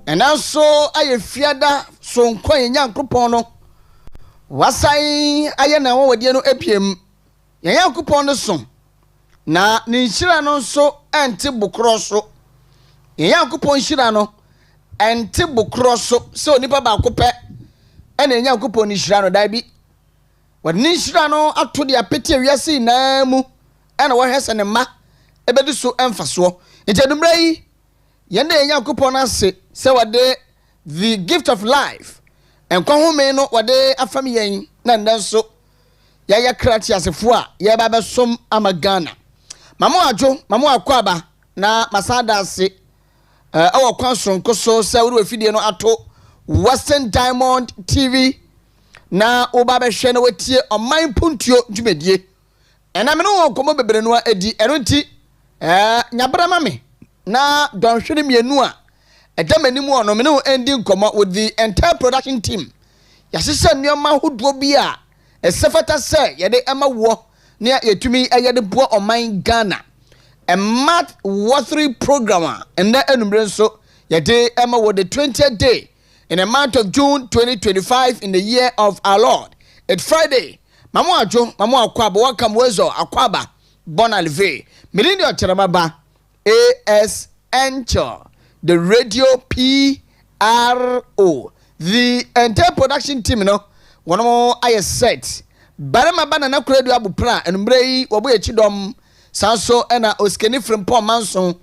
And also aye fiada so nkwa Nyankopon no wasai aye na wo wade no epiem Nyankopon no so na ne nhira no so ente bokro so Nyankopon nhira no ente bokro so nipa ba kope ene Nyankopon nhira no dai bi wade ne nhira no ato de apete wiase na mu ene wo hwese ne ma ebedu so emfaso ntedumra yi yende Nyankopon ase se wade the gift of life and kwa home no wade afam yen na ndanso ya krati asefo a ya baba som amagana mamo ajo mamo akwaba na masada ase awo kwansonko so se wuri afidie no ato Western Diamond TV na obaba hwe na watie Oman Mpuntuo dwumedie ena me no komo bebre no adi enoti nyabra mame na donhwere mienu a edamanimu ono me no ending komo with the entire production team yasesa nneoma hodo bi a esefata se yede ema wo ne yetumi ayede bo Oman Ghana a math watery program and that enumre so yede ema wo the 20th day in the month of June 2025 in the year of our Lord. It's Friday. Mamo ajo mamo akwaba welcome wezo akwaba bonalve milini Okyeremaba AS Enchill, the radio PRO, the entire production team, one more I set. Barama banana credo abu plan and brei wabu chidom sanso ena oskeni from Pom Manson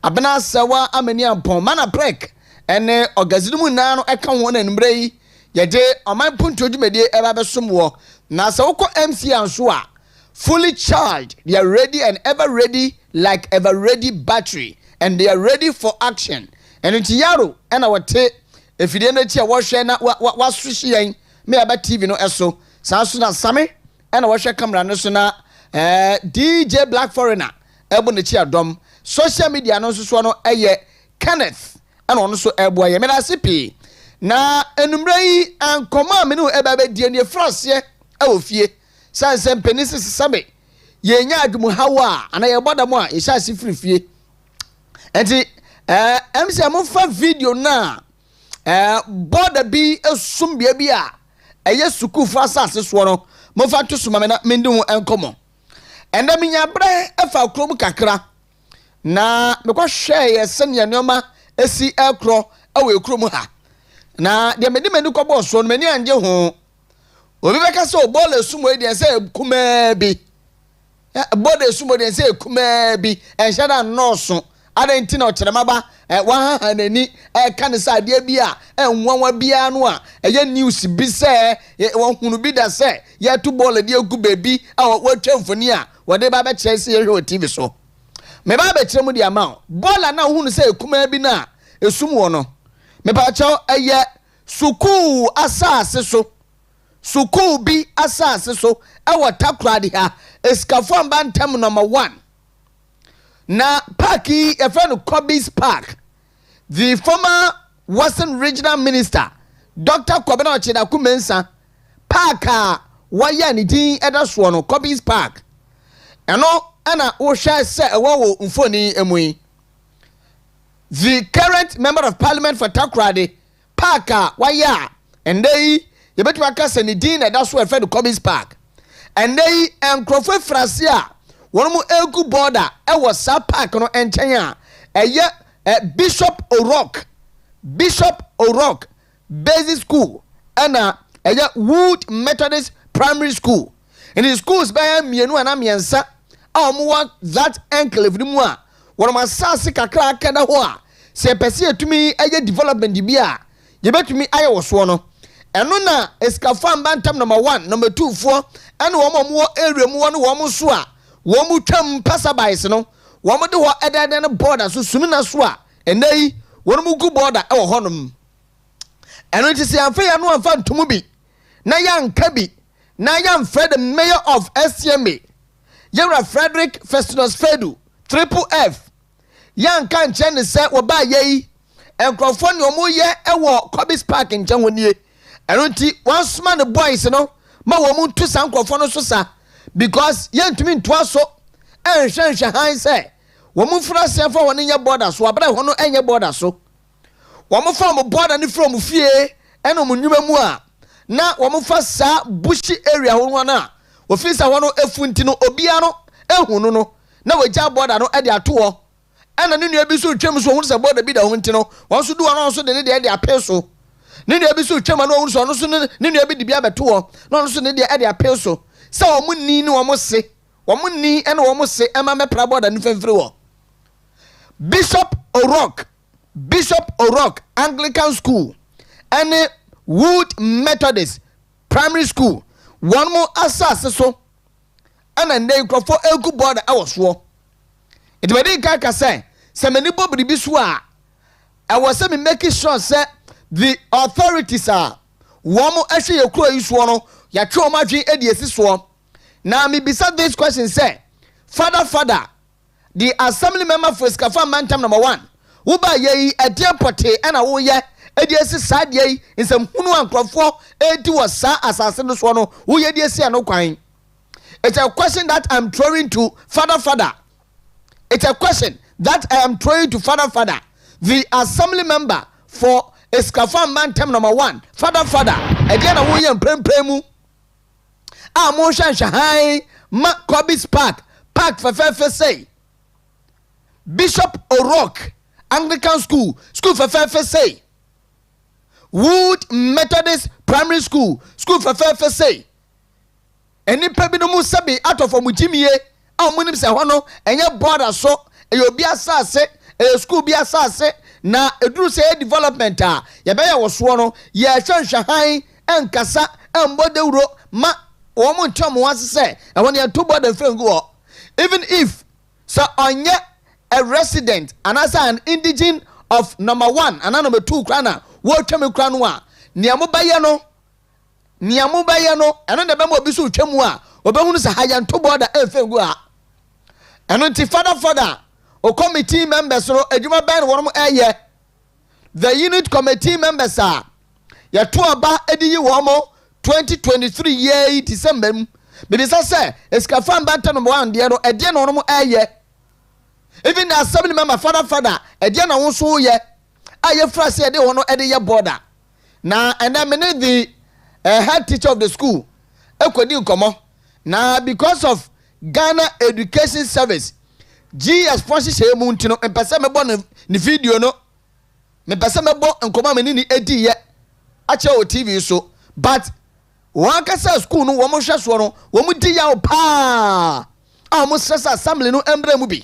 abena sawa amenia pom mana prek ene ogazinumu nano eka won and brei yede Oman Mpuntuo dwumedie eba besomwo na sawko MC anso a fully charged, they are ready and ever ready like ever ready battery. And they are ready for action. And in Tiaro, and our te, if you didn't hear what share was swishing, me about TV no eso, Sansuna Sammy, and our share camera no sooner, DJ Black Foreigner, Ebon the Chia Dom, social media no so aye, Kenneth, and also a boy, Menasipi. Na enumrei and command menu ebabe DNA France, ye, Ofie, Sansem Penisis Sabe, ye nyadmu hawa, and I bought a more, it shall see free. Enti MC amofa video na border bi esum bia a eye suku fa asase so no mofa to suma me na mendu enkomo enda minya bre efa krom kakra na mekwa hwe ye senya nyoma esi ekro awe krom ha na de medi meni ko bo so no meni anje ho obi beka se obole esum we de se kuma bi bode esum de se kuma bi enhada noso Adenti na Okyeremaba wa hanani kanisa ade bia enwanwa bia no a eye news bi se won hunu bi da se ye to ball de egu bebi a watwa mfoni a wode ba be kire se ye hwe TV so me ba be kire mu di ama ball na hunu se ekuma bi na esum wo no me ba chaw eye suku asase so suku bi asase so e Takoradi ha eskafo bantam number 1 na parki a friend of Kobe's Park. The former Western Regional Minister, Dr. Kwabena Ochida Kumensa, Parka, waya ni din edaswono Kobe's Park. Eno ana osha se ewo mfoni emui. The current member of parliament for Takoradi, Parka, waya, and they yebetu akase ni din edaswo a friend of Kobe's Park. And they enkrofo frasia one mu egu border e was sa park no enchen a Bishop O'Rock basic school and a Wood Methodist primary school in the schools by mienu ana miensa want that enclave ni mu a one ma sase kakra kada ho a se pese etumi development di bia ye betumi aye wo so no eno na eskafam bantam number 1 number 2 4 and wo area mu no wo so a womu twam passerbyes no womu de ho ededen border so sumina so a enei womu gu border e wo honom eno ti se amfa ya no amfa ntomu bi na yanka bi na yam Fred mayor of SCMA Yera Frederick Festus Fedu triple F yanka nche ne se wo ba yei enkrofo ne omu ye e wo Kobe's Park nche honie eno ti once man the boys no ma womu tu sankrofo no so sa because yentumi ntwa so enhwenhwe han say wo mu frase fa woni nya border so abra ho no enye border so wɔn fa wɔn border ne from fie ɛna wɔn nnwuma mu a na wɔn fa saa bushi area hɔ no a wɔfiri sa hɔ no efunti no obiara no ehunu no na wɔgya border no ɛde ato hɔ ɛna ne nua bi so twam so wɔn sɛ border bi da hɔ nti no wɔn so do wɔn nso de ne deɛ ɛde apɛ so ne nua bi so twam na wɔn so ɔno so ne nua bi de bi abɛto hɔ na ɔno so ne deɛ ɛde apɛ so sɛ wɔn ni ne wɔn se wɔn ni ɛna wɔn se ɛma mɛpra border ne fɛnfiri wɔ Bishop O'Rourke Anglican School ɛne Wood Methodist Primary School wɔn mo asase so ɛna nne nkurɔfoɔ egu border ɛwɔ soɔ edumadi kaka sɛ mani bɔ biribi so a ɛwɔ sɛ me make sure sɛ the authorities a wɔn mo ɛhwɛ yɛ kuro yi soɔ no yɛatwe wɔn adwene edi esi soɔ na mebisa this question sɛ father the assembly member for Skafa Mantam number 1 woba yɛ ɛdeɛ pɔte ɛna woyɛ ɛde esi saa deɛ yi nsɛm hunu ankrɔfoɔ edi wɔ saa asase no soɔ no woyɛ de esi ano kwan. It's a question that I'm throwing to father. It's a question that I am throwing to father. The assembly member for Skafa Mantam number 1 father ɛdeɛ na woyɛ mprempren mu a mo hwehwɛ ma Kobis Park fɛfɛɛfɛ say Bishop O'Rourke Anglican School fɛfɛɛfɛ say Wood Methodist Primary School fɛfɛɛfɛ say enipa bi no mu sɛbi atɔfɔ mu gyimie a ɔmo nim sɛ hɔ no ɛnyɛ border so ɛyɛ obi asase ɛyɛ school bi asase na eduru sɛ development a yɛbɛyɛ wɔ soɔ no yɛhwɛ nhwɛhan ɛnkasa ɛmbɔ dewuro ma wɔn mo ntɔm wɔn ase sɛ ɛhɔ no yɛto border fɛn gu hɔ even if sɛ ɔnyɛ a resident anaasɛ an indigene of number 1 and number 2 kra na wɔtwam kra no a nea mo bɛyɛ no ɛno na bɛma obi so twam a obɛhunu sɛ ha yɛnto border ɛmfɛ gu a ɛno nti father o committee members no adwuma bɛn wɔn mo ɛyɛ the unit committee members a yɛto aba edi yi wɔn mo 2023 year December mu bibisa sɛ Skafa Mantam number 1 deɛ no ɛdeɛ na wɔn mo ɛyɛ even the assembly member father ɛdeɛ na wɔn so yɛ a yɛfra sɛ ɛde wɔn no ɛde yɛ border na ɛnna mene the head teacher of the school ekodi nkɔmɔ na because of Ghana Education Service GS sponsorship mu ntino mpɛsɛ mɛbɔ ne video no mpɛsɛ mɛbɔ nkɔmɔ mene ni edi yɛ akyɛ o TV so but wɔn akasa school no wɔn hwɛ soɔ no wɔn di yaw paa a wɔn stress assembly no mbrɛ mu bi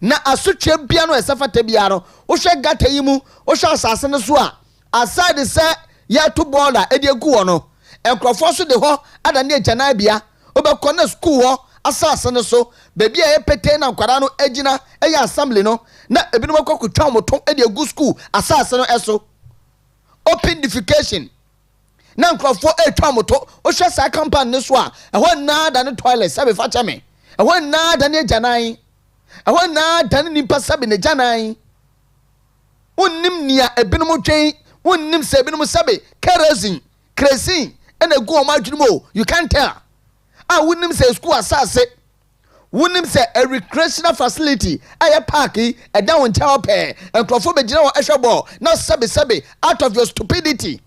na asotwe bia no ɛsɛfata bia no wohwɛ gata yi mu wohwɛ asase no so a aside sɛ yɛto border edi egu wɔ no nkurɔfoɔ so de hɔ adane agyana bia obɛkɔ na school hɔ asase no so baabi a yɛpɛtɛ na nkwara no agyina ɛyɛ assembly no na ebinom akɔkotwa wɔn to edi egu school asase no ɛso open defecation na nkurɔfoɔ etwa wɔn to wohwɛ saa compound no so a ɛhɔ naa da ne toilet sɛbi fa kyɛ me ɛhɔ naa da ne agyanan ɛhɔ naa da ne nipa sɛbi ne agyanan wonnim nia ebinom twɛn wonnim sɛ ebinom sɛbi kerosene ɛna egu wɔn adwene mu o you can't tell a wonnim sɛ school asase wonnim sɛ a recreational facility ɛyɛ park yi ɛda wɔn nkyɛn pɛɛ nkurɔfoɔ bɛgyina wɔn ɛhwɛ bɔɔl na sɛbi out of your stupidity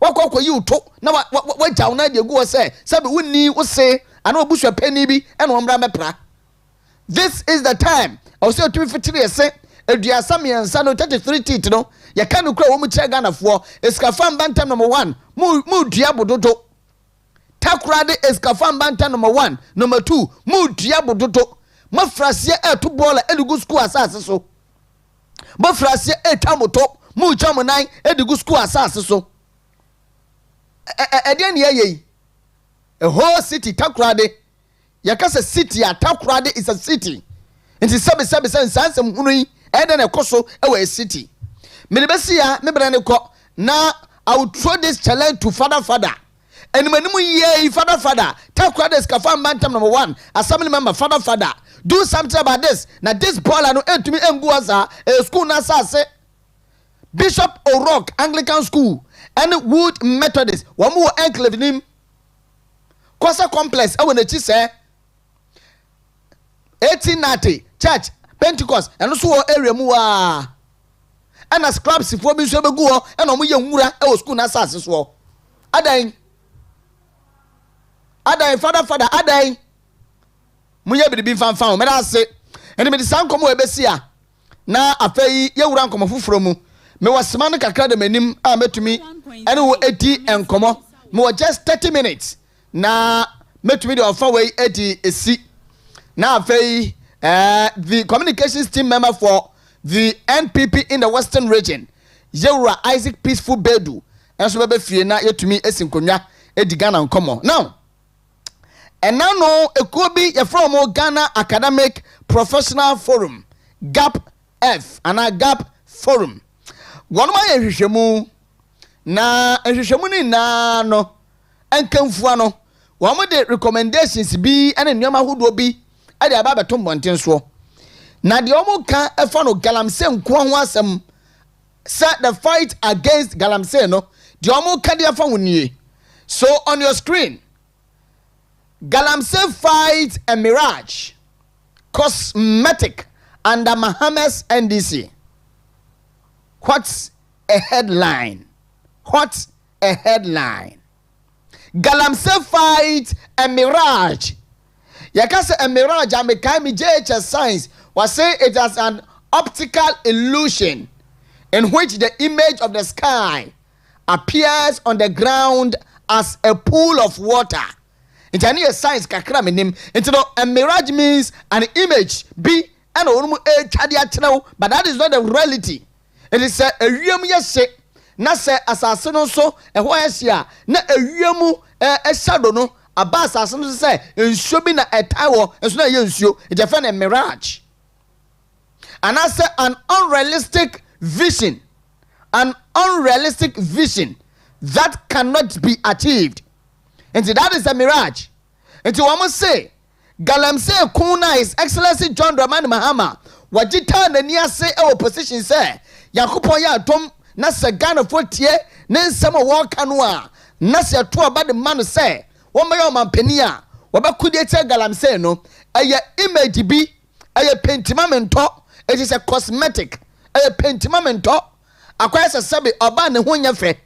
wakɔ yi uto na wagya wɔn adi egu wɔ sɛbi wonni wose ana obusua panyin bi ɛna wɔn mbra mɛpra this is the time ɔsɛ otumi fitiri ɛsɛ aduasa mmiɛnsa no 33 teeth no yɛka no kura wɔn mu kyerɛ Ghanafoɔ Skafa Mantam number 1 mu dua bododo Takoradi Skafa Mantam number 1 number 2 mu dua bododo mafraseɛ ɛto bɔɔla ɛdugu school asase so mafraseɛ ɛtwa moto mu twa mo nan ɛdugu school asase so ɛdeɛ ne yɛyɛ yi a whole city Takoradi yɛka sɛ city a Takoradi is a city nti sɛbi nsansɛm hunu yi ɛdɛ na ɛkɔ so ɛwɔ a city menebɛsi ya mebra ne kɔ na I will throw this challenge to father animanimu ye father Takoradi Skafa Mantam number 1 assembly member father do something about this na this ball no entumi engu asa school na sase Bishop O'Rourke Anglican School and Wood Methodist wɔn wɔ enclave nim Kwasa complex ɛwɔ n'akyi sɛ 1890 church Pentecost ɛno so wɔ area mu wa ana scraps fo bi so begu ho ana omo ye nwura e wo school na asase so adan father adan munye bibi fanfan me da se ene me de san komo e besi a na afei ye wura nkomo foforo mu me wasema no kakra de manim a metumi ene wo edi enkomo me wo just 30 minutes na metumi de ofa we edi esi na afei the communications team member for the NPP in the Western region Yewura Isaac Peaceful Bedu enso bebe fie na yetumi esinkonwa edi Ghana nkomo now and now no ekobi ye from Ghana Academic Professional Forum GAP F and a GAP Forum one ma ye hwehwemu na hwehwemu ni na no enkamfu ano wo mo de recommendations bi ene nneoma hodo bi ade aba beto mbonten so na de omo ka efa no galamsey nko ho asem set the fight against galamsey no de omo ka de afa wonie so on your screen galamsey fight a mirage cosmetic under Mahamas NDC. What's a headline? Galamsey fight a mirage. Yakase a mirage amekai mi JHS science was say it as an optical illusion in which the image of the sky appears on the ground as a pool of water. Into any science kakra menim. Into a mirage means an image be and onumu but that is not the reality. It is a real yese na se asase no so e ho asia na awiamu e shadow no aba asase no se ensuo bi na etawo enso na ye ensuo e je fa na mirage. And I say an unrealistic vision that cannot be achieved. And that is a mirage. And to almost say galamsey kuna is Excellency John Dramani Mahama wajita na niya say opposition say yakupon ya tom na se Ghana fotie na nsema wo kanwa na se to aba de man say wo me yo mampania wo ba kudie che galamsey no eye image bi eye pentimamento. It is a cosmetic eye pentimamento akwai se sebe oba ne ho nya fe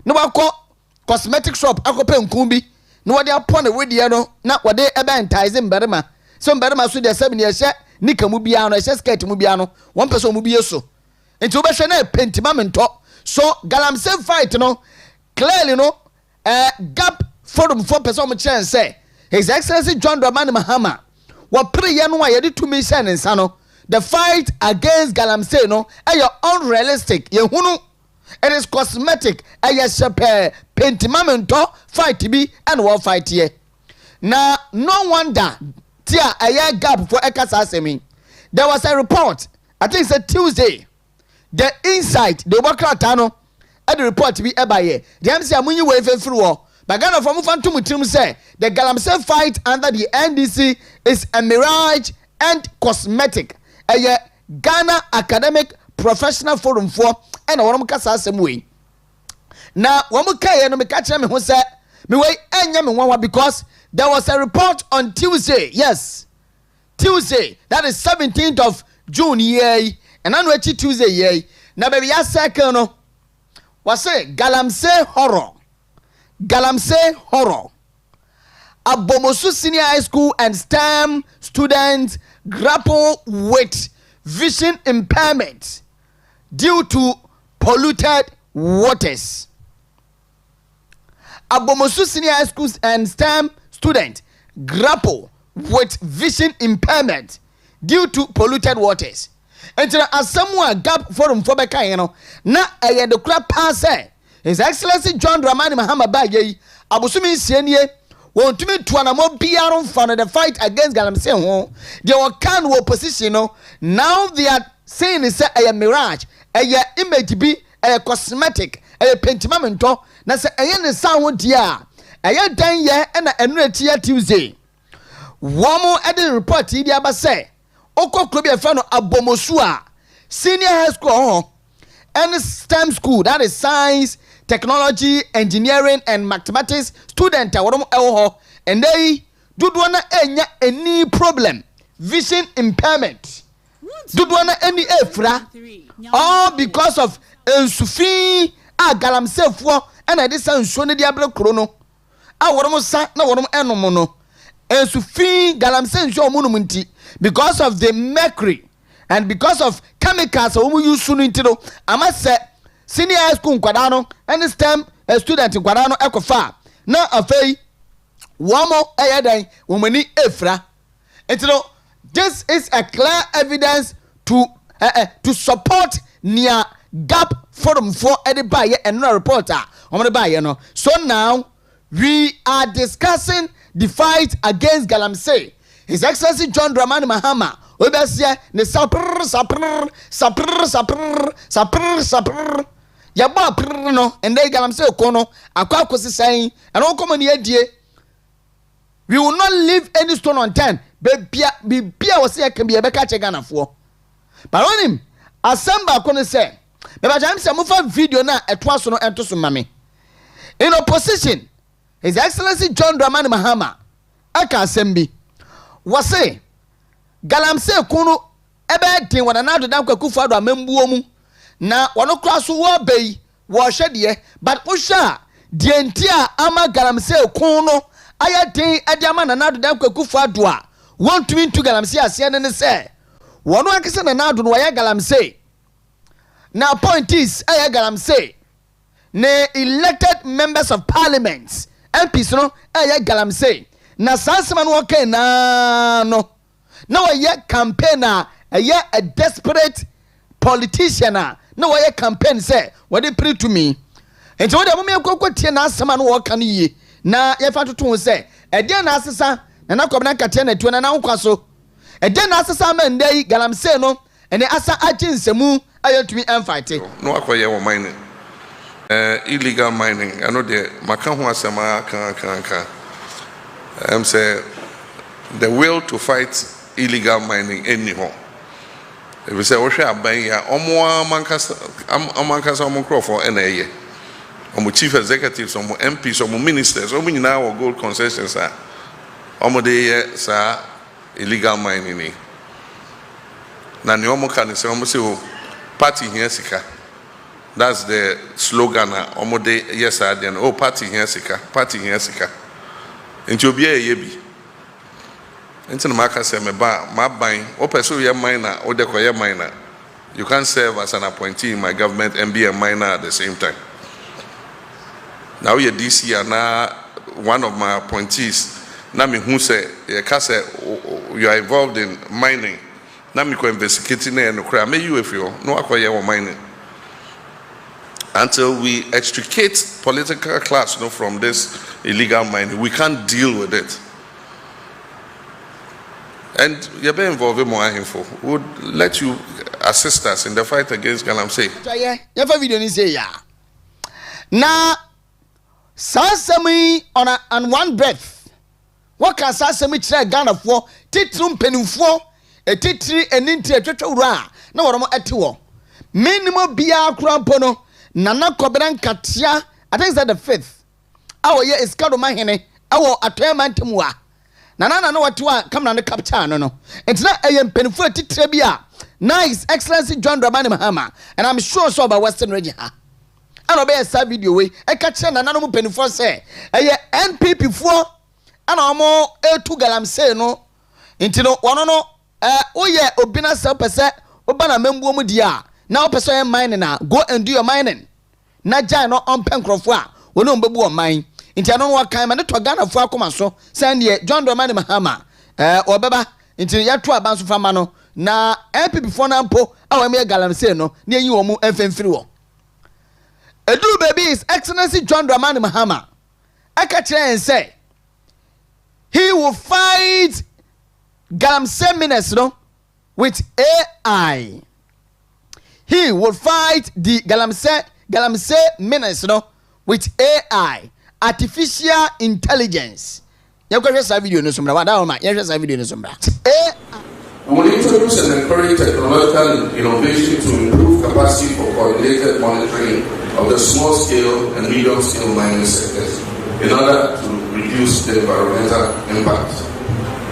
no wako cosmetic shop akope nkumbi no wade apon the wedi no na wade ebe entize mberema so mberema so de sebe ne ehye nika mu bia no ehye skirt mu bia no won person mu bia so enti wo be hwe na pentimamento. So galamsey fight no clearly no gap forum for person mo chen say His Excellency John Dramani Mahama wa pre ye no ayede to me say nsa no the fight against galamsey no e unrealistic ye hunu. It is cosmetic. Shepe pentimamento fight bi and war fight here. Now, no wonder tia a gap for ekasa semi. There was a report, I think it's a Tuesday. The insight, the wakratano, and the report to be ebaye. The MC Amunyi wave through. But Ghana from Mpuntuo say the galamsey fight under the NDC is a mirage and cosmetic. Ghana Academic Professional Forum for and one kasa asem na one kai no me ka kire me ho se me wei enya me nwa because there was a report on Tuesday. Yes, Tuesday, that is 17th of June yey and anu echi Tuesday yey na baby ya circle no was say galamsey horror Abomosu Senior High School and STEM students grapple with vision impairment due to polluted waters. Abomosu Senior High Schools and STEM students grapple with vision impairment due to polluted waters. And as someone gap forum for Beka, na the crap pass His Excellency John Dramani Mahama Baye, Abusumi Senior, won't to me to an amount fan the fight against galamsey. They were can opposition. Now they are saying it's a mirage. A image be a cosmetic, a pentimamento, na say a sound dia. A dan ye and a enretia Tuesday. Womo at the report, Idiaba say, Oko Clubia Fano Abomosua, Senior High School, and STEM school, that is science, technology, engineering, and mathematics student, and they do enya any problem, vision impairment. dodo na any efra all because of ensufi a galamsey fo na de san nsuo ne de abre kro no a worom sa na worom enom no ensufi galamsey nsuo omunum nti because of the mercury and because of chemicals omu use no nti no amase senior high school nkwada no and STEM student nkwada no ekofa na afei womo eyedan womani efra enti no this is a clear evidence to support near gap forum for anybody and no reporter no. So now we are discussing the fight against galamsey. His Excellency John Dramani Mahama obesia ne sapr yaba prr no and they galamsey kono akwa kosi sai and on come ne adie. We will not leave any stone unturned. Bibia was here can be a beka chegana for. But on him, assemble kone say, Baba James Mufa video na etwaso no entoso mame. In opposition, His Excellency John Dramani Mahama, aka assembly, was say, galamsey kunu ebe din wana na dodan kwakufu ado amembuo mu na wono kraso wo bei wo hwede but usha die ntia ama galamsey kunu aya din ade ama na na dodan kwakufu ado a wontumi ntu galamsey ase ne se wono akese na ado no ya galamsey na appointees aya galamsey ne elected members of parliament MPs no aya galamsey na sansema no okay na no na waya campaigner a desperate politician na waya campaign say what they pray to me enti wo de mo me kokotie na asema no wo kan yie na ye fa toto say e de na asesa na kobna katia na tuo na nkwaso e de na asesa ma ndai galamsey no ene asa aginsemu ayatumi enfight no akoye wo mining illegal mining I know the maka ho asema kan say the will to fight illegal mining anyhow. If we say Osha Abaya, Omo Mankasa Omo NAA, Omo chief executives, Omo MPs, Omo ministers, Omo now gold concessions are Omo de sa illegal mining. Na ni Omo can say Omo say party here sika. That's the slogan. Omo de yes then oh party here sika, party here sika. Into obi yebi. Into the market say me ba my buying o person ye minor or the koye minor. You can't serve as an appointee in my government and be a minor at the same time. Now you this year now one of my appointees na me who say you are involved in mining. Na me ko investigating na no kra me you if you no akoye wo mining. Until we extricate political class from this illegal mining, we can't deal with it. And you're being involved more info. Would let you assist us in the fight against galamsey. Yeah, video ni say ya. Na sasami on one breath. What can sasami try Ghana for? Titrum penufo, a titri and inti a ra. No one more etiwo. Minimum bia crampono. Nana Kobran Katia, I think that the 5th. Our year is Kado Mahene, our Atweman Timwa. Nana know what to come on the captain, no. It's not a penfooted trebia. Nice, Excellency John Dramani Mahama, and I'm sure so about Western Region. I don't be a side video way. I catch an anonymous penfo say, a year NP before, and I'm more A2 galamsey no. Into no one no, oh yeah, Obina Sapase, Obana Membo Mudia. Now person mining now go and do your mining na jai no on penkrofo we no mbebu on mine nti ano wa kan ma ne to Ghana fo akoma so send ye John Dramani Mahama obeba nti ya to abanso fama no na MP before na mpo awe me galamsey no na yi wo mu emfemfiri wo edu baby is Excellency John Dramani Mahama aka kire en say he will fight galamsey menace no with AI. He will fight the galamsey menace no with AI, artificial intelligence. You can share video no somebody. What that one? You share video no somebody. We will introduce and encourage technological innovation to improve capacity for coordinated monitoring of the small-scale and medium-scale mining sectors in order to reduce the environmental impact.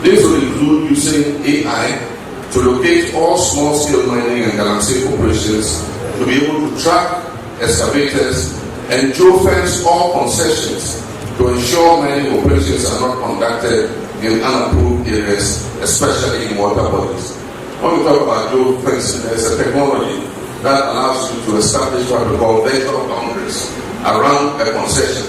This will include using AI to locate all small-scale mining and galamsey operations, to be able to track excavators and geofence all concessions to ensure mining operations are not conducted in unapproved areas, especially in water bodies. When we talk about geofencing, there is a technology that allows you to establish what we call virtual boundaries around a concession.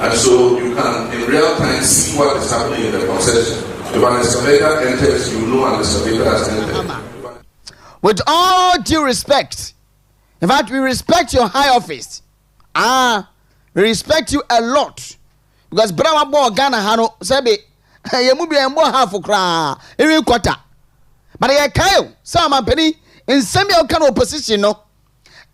And so you can, in real time, see what is happening in the concession. If an excavator enters, you know an excavator has entered. With all due respect, in fact, we respect your high office. We respect you a lot. Because Brahma Bo Ghana Hano, Sabi, Yamubi and Bo half for cry, every quarter. But I can't, some penny, in semi opposition, no.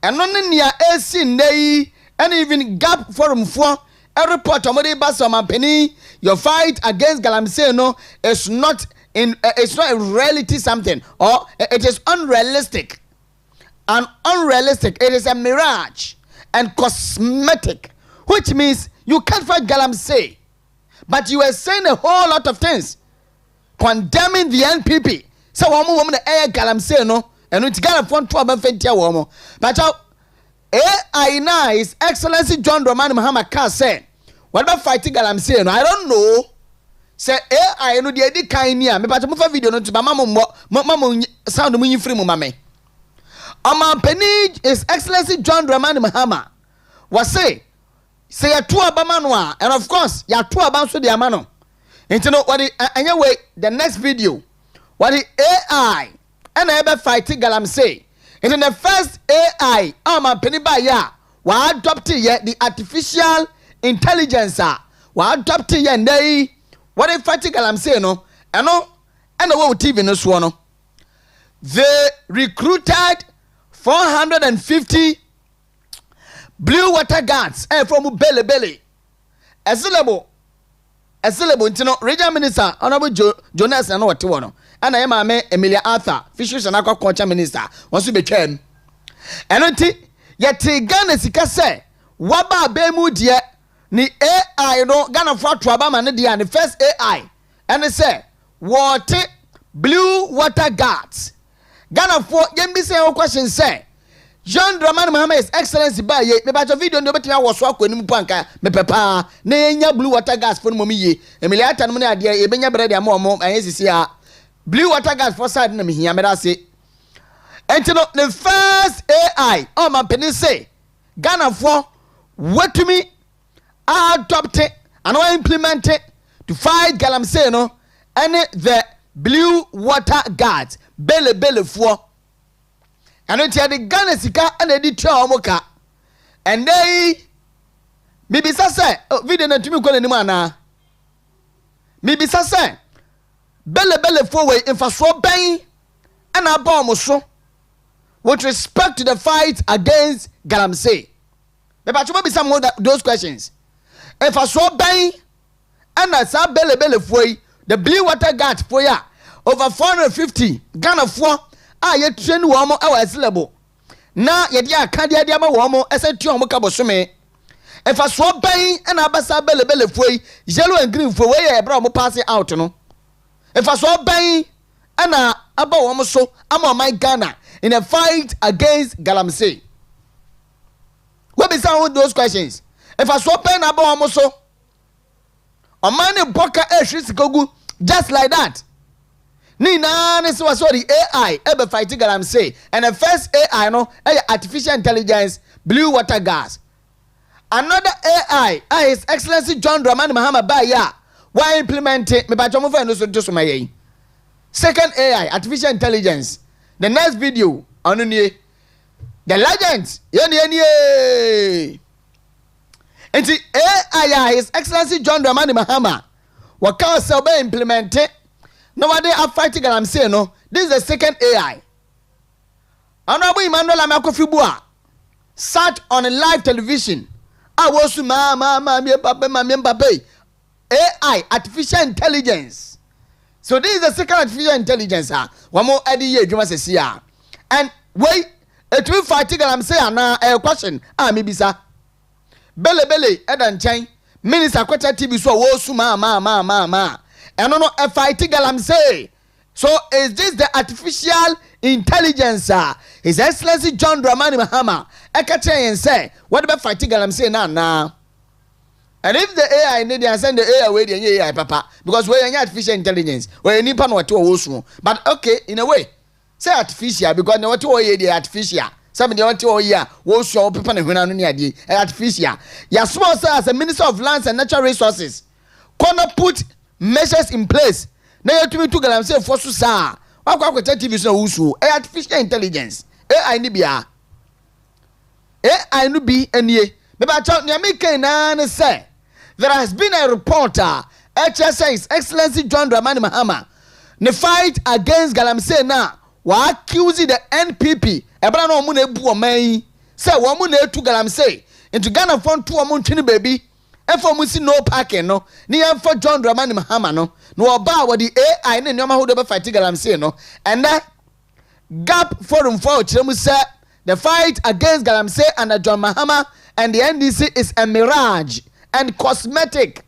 And none near AC Nay, and even gap forum for a report on the bus on penny. Your fight against galamsey no is not it's not a reality something, or it is unrealistic. And unrealistic, it is a mirage and cosmetic, which means you can't fight galamsey, but you are saying a whole lot of things condemning the NPP. So woman the air galamsey no, and it's got a phone to about 50 woman. But AI now is Excellency John Dramani Mahama Carr said, what about fighting galamsey no? I don't know. Say AI no dey di kan ni a me pa mo fa video no to mama sound mo yin free mo mame. Oman Mpuntuo is Excellency John Dramani Mahama was say ya to abama no a, and of course ya to aban so de ama no. Enti no what anyway the next video what the AI and ebe fighting galamsey. In the first AI Oman Mpuntuo ba ya wa adopt ye the artificial intelligence wa adopt ye ndai what if fighting galamsey no and the wo TV no so no. They recruited 450 blue water guards from Belly. Available ntino regional minister honorable Jonas and what one and I am Emilia Arthur fisheries and aquaculture minister wants to be trained and until yet Ghana sika say waba bemu die ni AI no Ghana for Trabama ne dia the first AI and they say water blue water guards Ghana for yembi say question say John Dramani Mahama is Excellency ba ye me ba video no betia wo so akọ nim panka me pepa na enya blue water gas for mo ye Emilia ata no ne ade e benya bread am mo ayesisi a blue water gas for side na me hia me da say entino the first AI Oman Mpuntuo say Ghana for wetumi adopt it and implement it to fight galamsey no and the blue water guards bele for. And it's the Ghana sika and the omoka. And they maybe say video na tumi ko ni mana. Maybe say bele for way in faso ben and abom so with respect to the fight against galamsey. Maybe I should be some of those questions. If faso ben and sa bele for the blue water guard for ya over 450 Ghana for ye train wo mo awa syllable na ye dia aka dia ma wo mo esatu omo ka bosome efa so ban na abasa bele foi yellow and green foi we ye bra mo pass out no efa so ban na aba wo mo so ama my Ghana in a fight against galamsey. What be some of those questions? Efa so ban aba wo mo so omane boka sikogu just like that. Nina this was the AI ever fighting galamsey and the first AI no artificial intelligence blue water gas. Another AI His Excellency John Dramani Mahama Baya why implement it me bacho mo fa no so to my second AI artificial intelligence. The next video on the legend ye and the AI His Excellency John Dramani Mahama what can say be implement it. Nobody are fighting galamsey no. This is the second AI. Honorable Emmanuel Amakofibua sat on a live television. I was AI artificial intelligence. So this is the second artificial intelligence. One more idea you must see. And wait, it will fighting galamsey na a question. Maybe sir. Bele edan chain. Minister Kweta TV so wo su ma. And no fighting galamsey So is this the artificial intelligence? His Excellency John Dramani Mahama ekache and say what about fighting galamsey now? And if the AI need to send the AI away the AI papa because we are artificial intelligence we need pan what to but okay in a way say artificial because no what the artificial some the what here wo show people na huna no ade artificial ya small say as a Minister of Lands and Natural Resources gonna put measures in place na yetumi to galamsey for so sa akwa TV so wusu artificial intelligence AI ni bia AI no bi anie me ba cha na me kan na say there has been a reporter HSS Excellency John Dramani Mahama the fight against galamsey na wa accuse the NPP ebra na omu na ebu oman say wo mu na etu galamsey into Ghana front to omu ntwini baby efo mu si no parking no ni yemfo John Dramani Mahama no no oba wo the AI ne nyoma ho do be fight galamsey no and that gap forum for Okyeremu say the fight against galamsey under John Mahama and the NDC is a mirage and cosmetic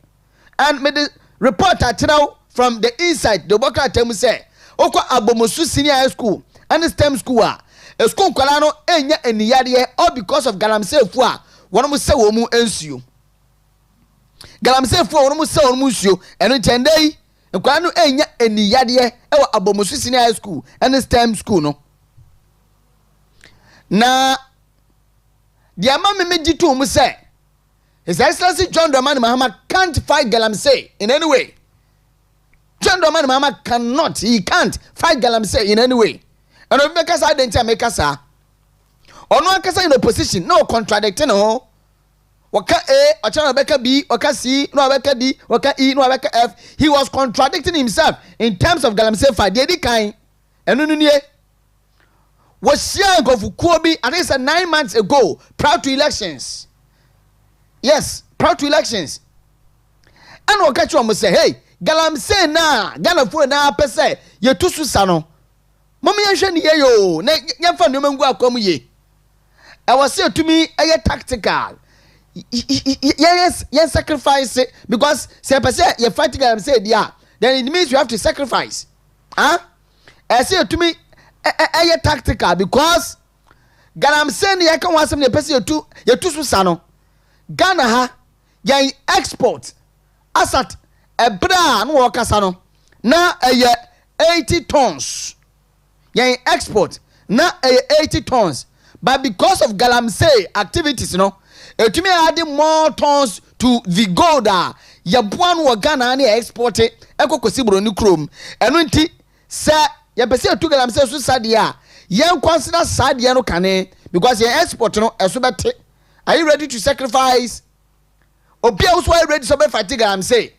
and me the reporter now from the inside the boka tell me say okwa abomosu senior high school and STEM school a school kwala no enya eniyade all because of galamsey fu a wono say wo mu ensuo galamsey fu wono say wo mu nsuo eno tendei kwala no enya eniyade e wo abomosu senior high school and STEM school no na dia ma me gitu mu say His Excellency John Dramani Mahama can't fight galamsey in any way. John Dramani Mahama cannot, he can't fight galamsey in any way. And if make us identify make us or no kasa in opposition, no contradicting no. Waka A, Ochana Beka B, Waka C, no Waka D, Waka E, no Waka F. He was contradicting himself in terms of galamsey fight. Dedi kind. And no was young of Kuobi, and it's 9 months ago, prior to elections. Yes, prior to elections. And what catch one say, hey, galamsey na, Ghana for na pese, ye tusu sano. Mami yanshani ye yo, ne yamfa no mengu akomu ye. I was say to me, a tactical. Yes, sacrifice it because say pese ye fighting galamsey dia. Then it means you have to sacrifice. Huh? I say to me, a tactical because galamsey ni yakan wasem ne pese ye tusu sano. Ghana ha yan export asat ebra no wakasa no na 80 tons yan export na 80 tons but because of galamsey activities no etumi add more tons to the gold yeboa no Ghana na export ekokosi broni krom eno nti se yepese etu galamsey so sade yan consider sade no kane because yan export no eso bete. Are you ready to sacrifice? Opia also are ready to fight galamsey.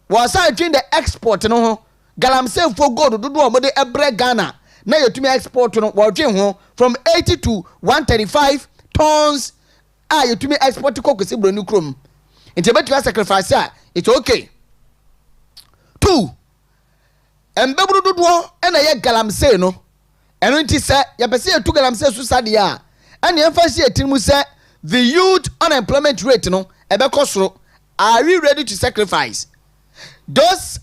Was I doing the export no galamsey for gold do mo de ebre Ghana. Na yetumi export no wa dwen ho from 80 to 135 tons. Yetumi export kokosi broni krom. Inte betu sacrifice it's okay. 2. Embebru dodo na ye galamsey no. Eno nti se ye pese etu galamsey so sade and ye mfa sie timu se the youth unemployment rate no ebekosoro. Are we ready to sacrifice? Those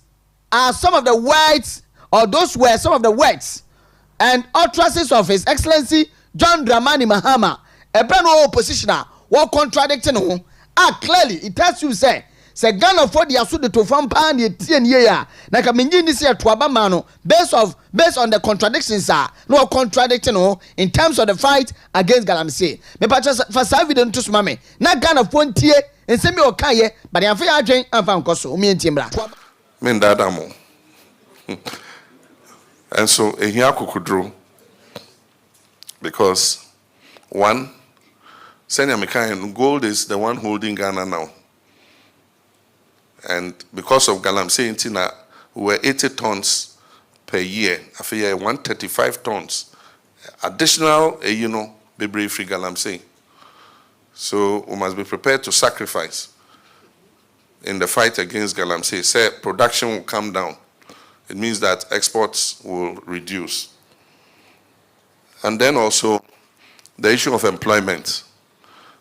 are some of the words, or those were some of the words and utterances of His Excellency John Dramani Mahama. Ebra no oppositioner what contradicting no. Clearly it tells you say Ghana for the asu de to from pan ye tie nie ya na ka menyi ni se to abama no based on the contradictions no contradicting no in terms of the fight against galamsey. Me pa for sa video to suma me na Ghana for ntie ensemi o kan ye but yan fa ya adwen amfa nkoso o mi ntie mbra me ndada mo and so ehia kokudro because one senior mekan gold is the one holding Ghana now. And because of galamsey intina, we were 80 tons per year. I feel 135 tons. Additional, be free galamsey. So we must be prepared to sacrifice in the fight against galamsey. Say production will come down. It means that exports will reduce. And then also the issue of employment.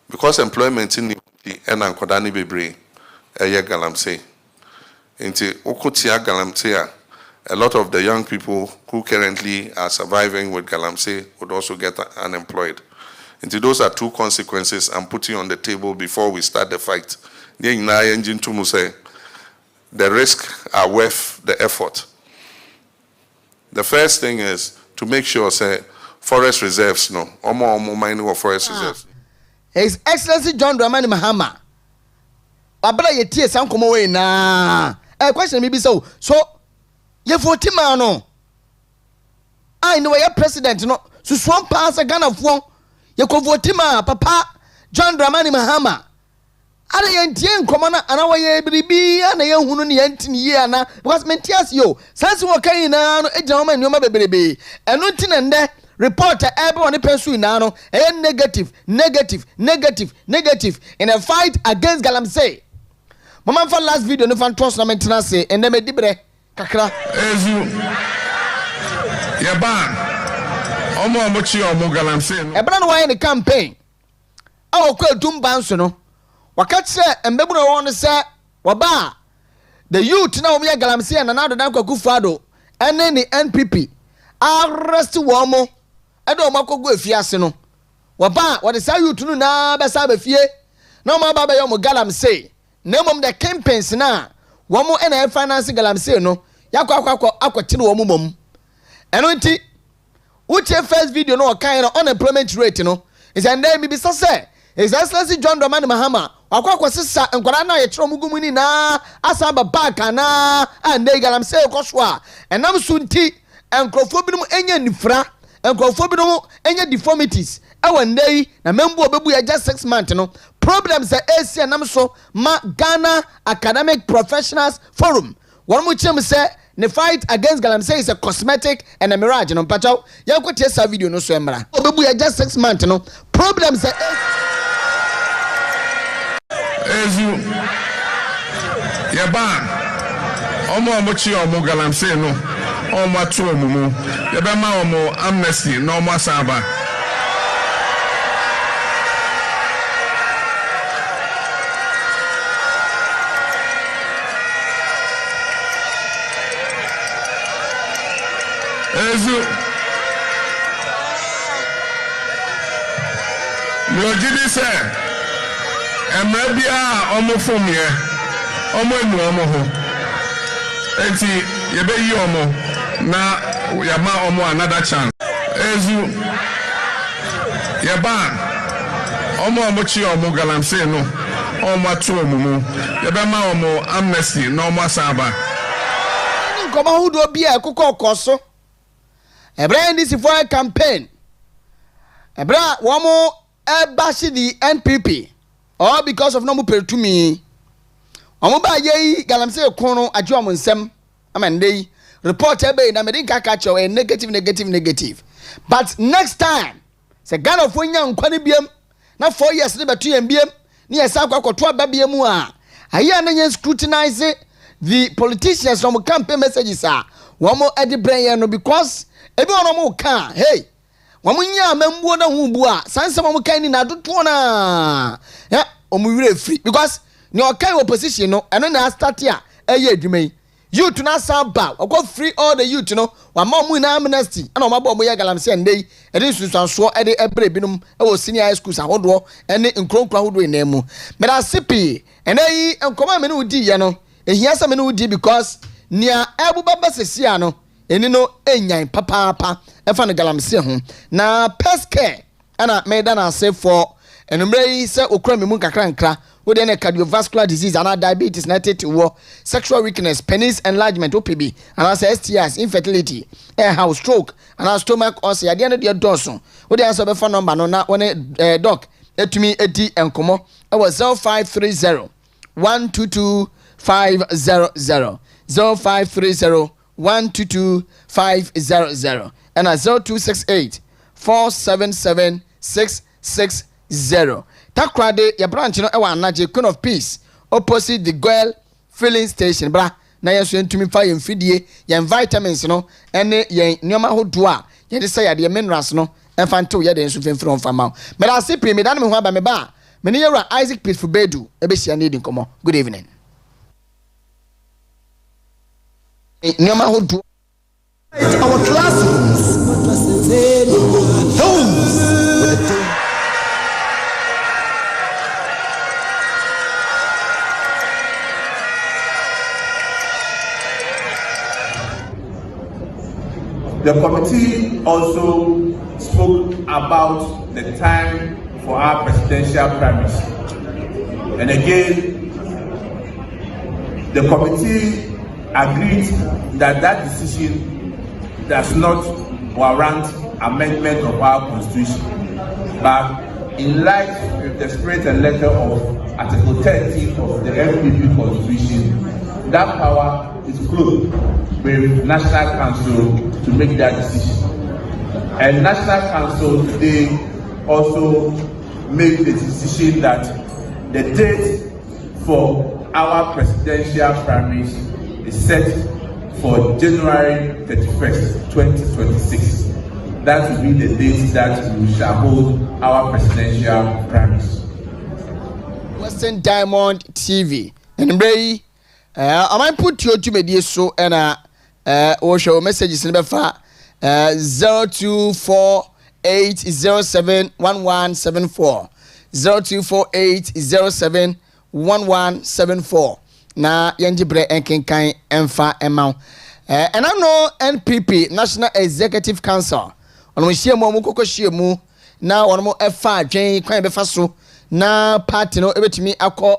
Because employment in the Enankodani Bebre. Galamsey. Into Okutia Galamsey, a lot of the young people who currently are surviving with galamsey would also get unemployed. And those are two consequences I'm putting on the table before we start the fight. The risks are worth the effort. The first thing is to make sure, say, forest reserves, no, omo mining of forest reserves. His Excellency John Dramani Mahama. Abra ye tie san komo we na. Question me be so ye voti ma no. I know ye president no. So swam pass Ghana fo. Ye ko voti ma papa John Dramani Mahama. Ada ye tie nkomo na ana ye biribi ana ye hunu ne ye ntini ye ana because mentias yo. Sanse wo kan na no ejina ma nyoma beberebe. Eno ntine nde reporter everyone person now no negative in a fight against galamsey. Mama for last video no fan trust na maintenance say and dem dibre kakra ezu ya ban omo mochi omo galamsey no ebra no why the campaign awo kwa dumba nso no wakatse embebu no won say waba the youth na omo galamsey na na dodan kwaku fado ene ni NPP arrest womo edo makogo efiase no waba wode say youth no na be sa be fie na ma ba be yo mo galamsey na mom the campaigns na womo na finance galamsey no yakwa akwotene womo mom eno nti uche first video no kan no unemployment rate no is and then be say His Excellency John Dramani Mahama akwa sisa nkwara na ye kiro mugumu ni na asaba back na ande galamsey koso a enam so nti enkrofo binum enya nifra enkrofo binum enya deformities awandei na membu obebu ya just 6 months no problems are AC and so ma Ghana Academic Professionals Forum. One more time say the fight against galamsey is a cosmetic and a mirage. No pacho, ya ko tie sa video no so emra. Obebu ya just 6 months no problems are ezu ya ban omo mochi omo galamsey no omo atu omumu ya be ma omo amnesty no omo asaba. Ezu Lojidi se emrebia omo fomye omo enu omo ho enti yebe yi omo na yama omo another chance. Ezu yeba omo chi omo galamsey no omo atu omumu yebe ma omo amnesty no omo asaba nkoma hudo bia ekoko koso Ebra this for a campaign. Ebra wamo bashi the NPP. All because of no mu per to me. Omo ba ye galamsey kono adwo amonsem amande report ebe na medinka catch a negative. But next time se Ghana fo nya nkwane biem na 4 years ne beto yam biem ne yesa akwakoto ababia mu a aye na nya scrutinize the politicians from campaign messages are wamo edi brain no because ebi ono mo ka hey wamunya amambuo na hubu a sanse mo kan ni na doto na ya omwire free because ni okai opposition no eno na start a eye adwuma youth na samba okọ free all the youth no wama mu na amnesty na o mabo mo ye galamsey ndey edi sunsanso edi ebre binum e wo senior high schools ahodo ene nkronkro ahodo na mu meda sipi enayi enkoma me no udi ye no ehia sa me no udi because nia ebu baba sesia no eni no enyan papa efa no galamsey ho na peske ana meda na say for enumre se okura me mu kakra with any cardiovascular disease and diabetes related to sexual weakness, penis enlargement, OPB, and also STIs, infertility, air house, stroke, and our stomach ulcer. At the end of the dorsum, with the answer of phone number, no, not when a doc, to me, a D and Como, I was 0530 122 500 0530 122 500 and a 0268 477 660. Takoradi ya branch no ewa anaje Queen of Peace opposite the Goel filling station bra na yeso entumi fa ye mfidie ye vitamins no ene ye nyoma hodo a ye de say ya de minerals no enfanto ye de enso femfiri on fama me da sipi me da no me ho aba me ba me ne yewra Isaac Peaceful Bedu ebe hia ne di nkomo. Good evening. Nyoma hodo Our classrooms. The committee also spoke about the time for our presidential primaries. And again, the committee agreed that that decision does not warrant amendment of our constitution. But in light of the spirit and letter of Article 13 of the MPP constitution, that power is closed with National Council to make that decision. And National Council today also made the decision that the date for our presidential primaries is set for January 31st, 2026. That will be the date that we shall hold our presidential primaries. Western Diamond TV. And Bray, Oman Mpuntuo to media so and or show messages in the 0248071174 0248071174 na yanjibre enkenkan emfa emau and I know NPP National Executive Council on we share mo kokko share mu na won mo efa adwen kwan be fa so na party no ebetimi akọ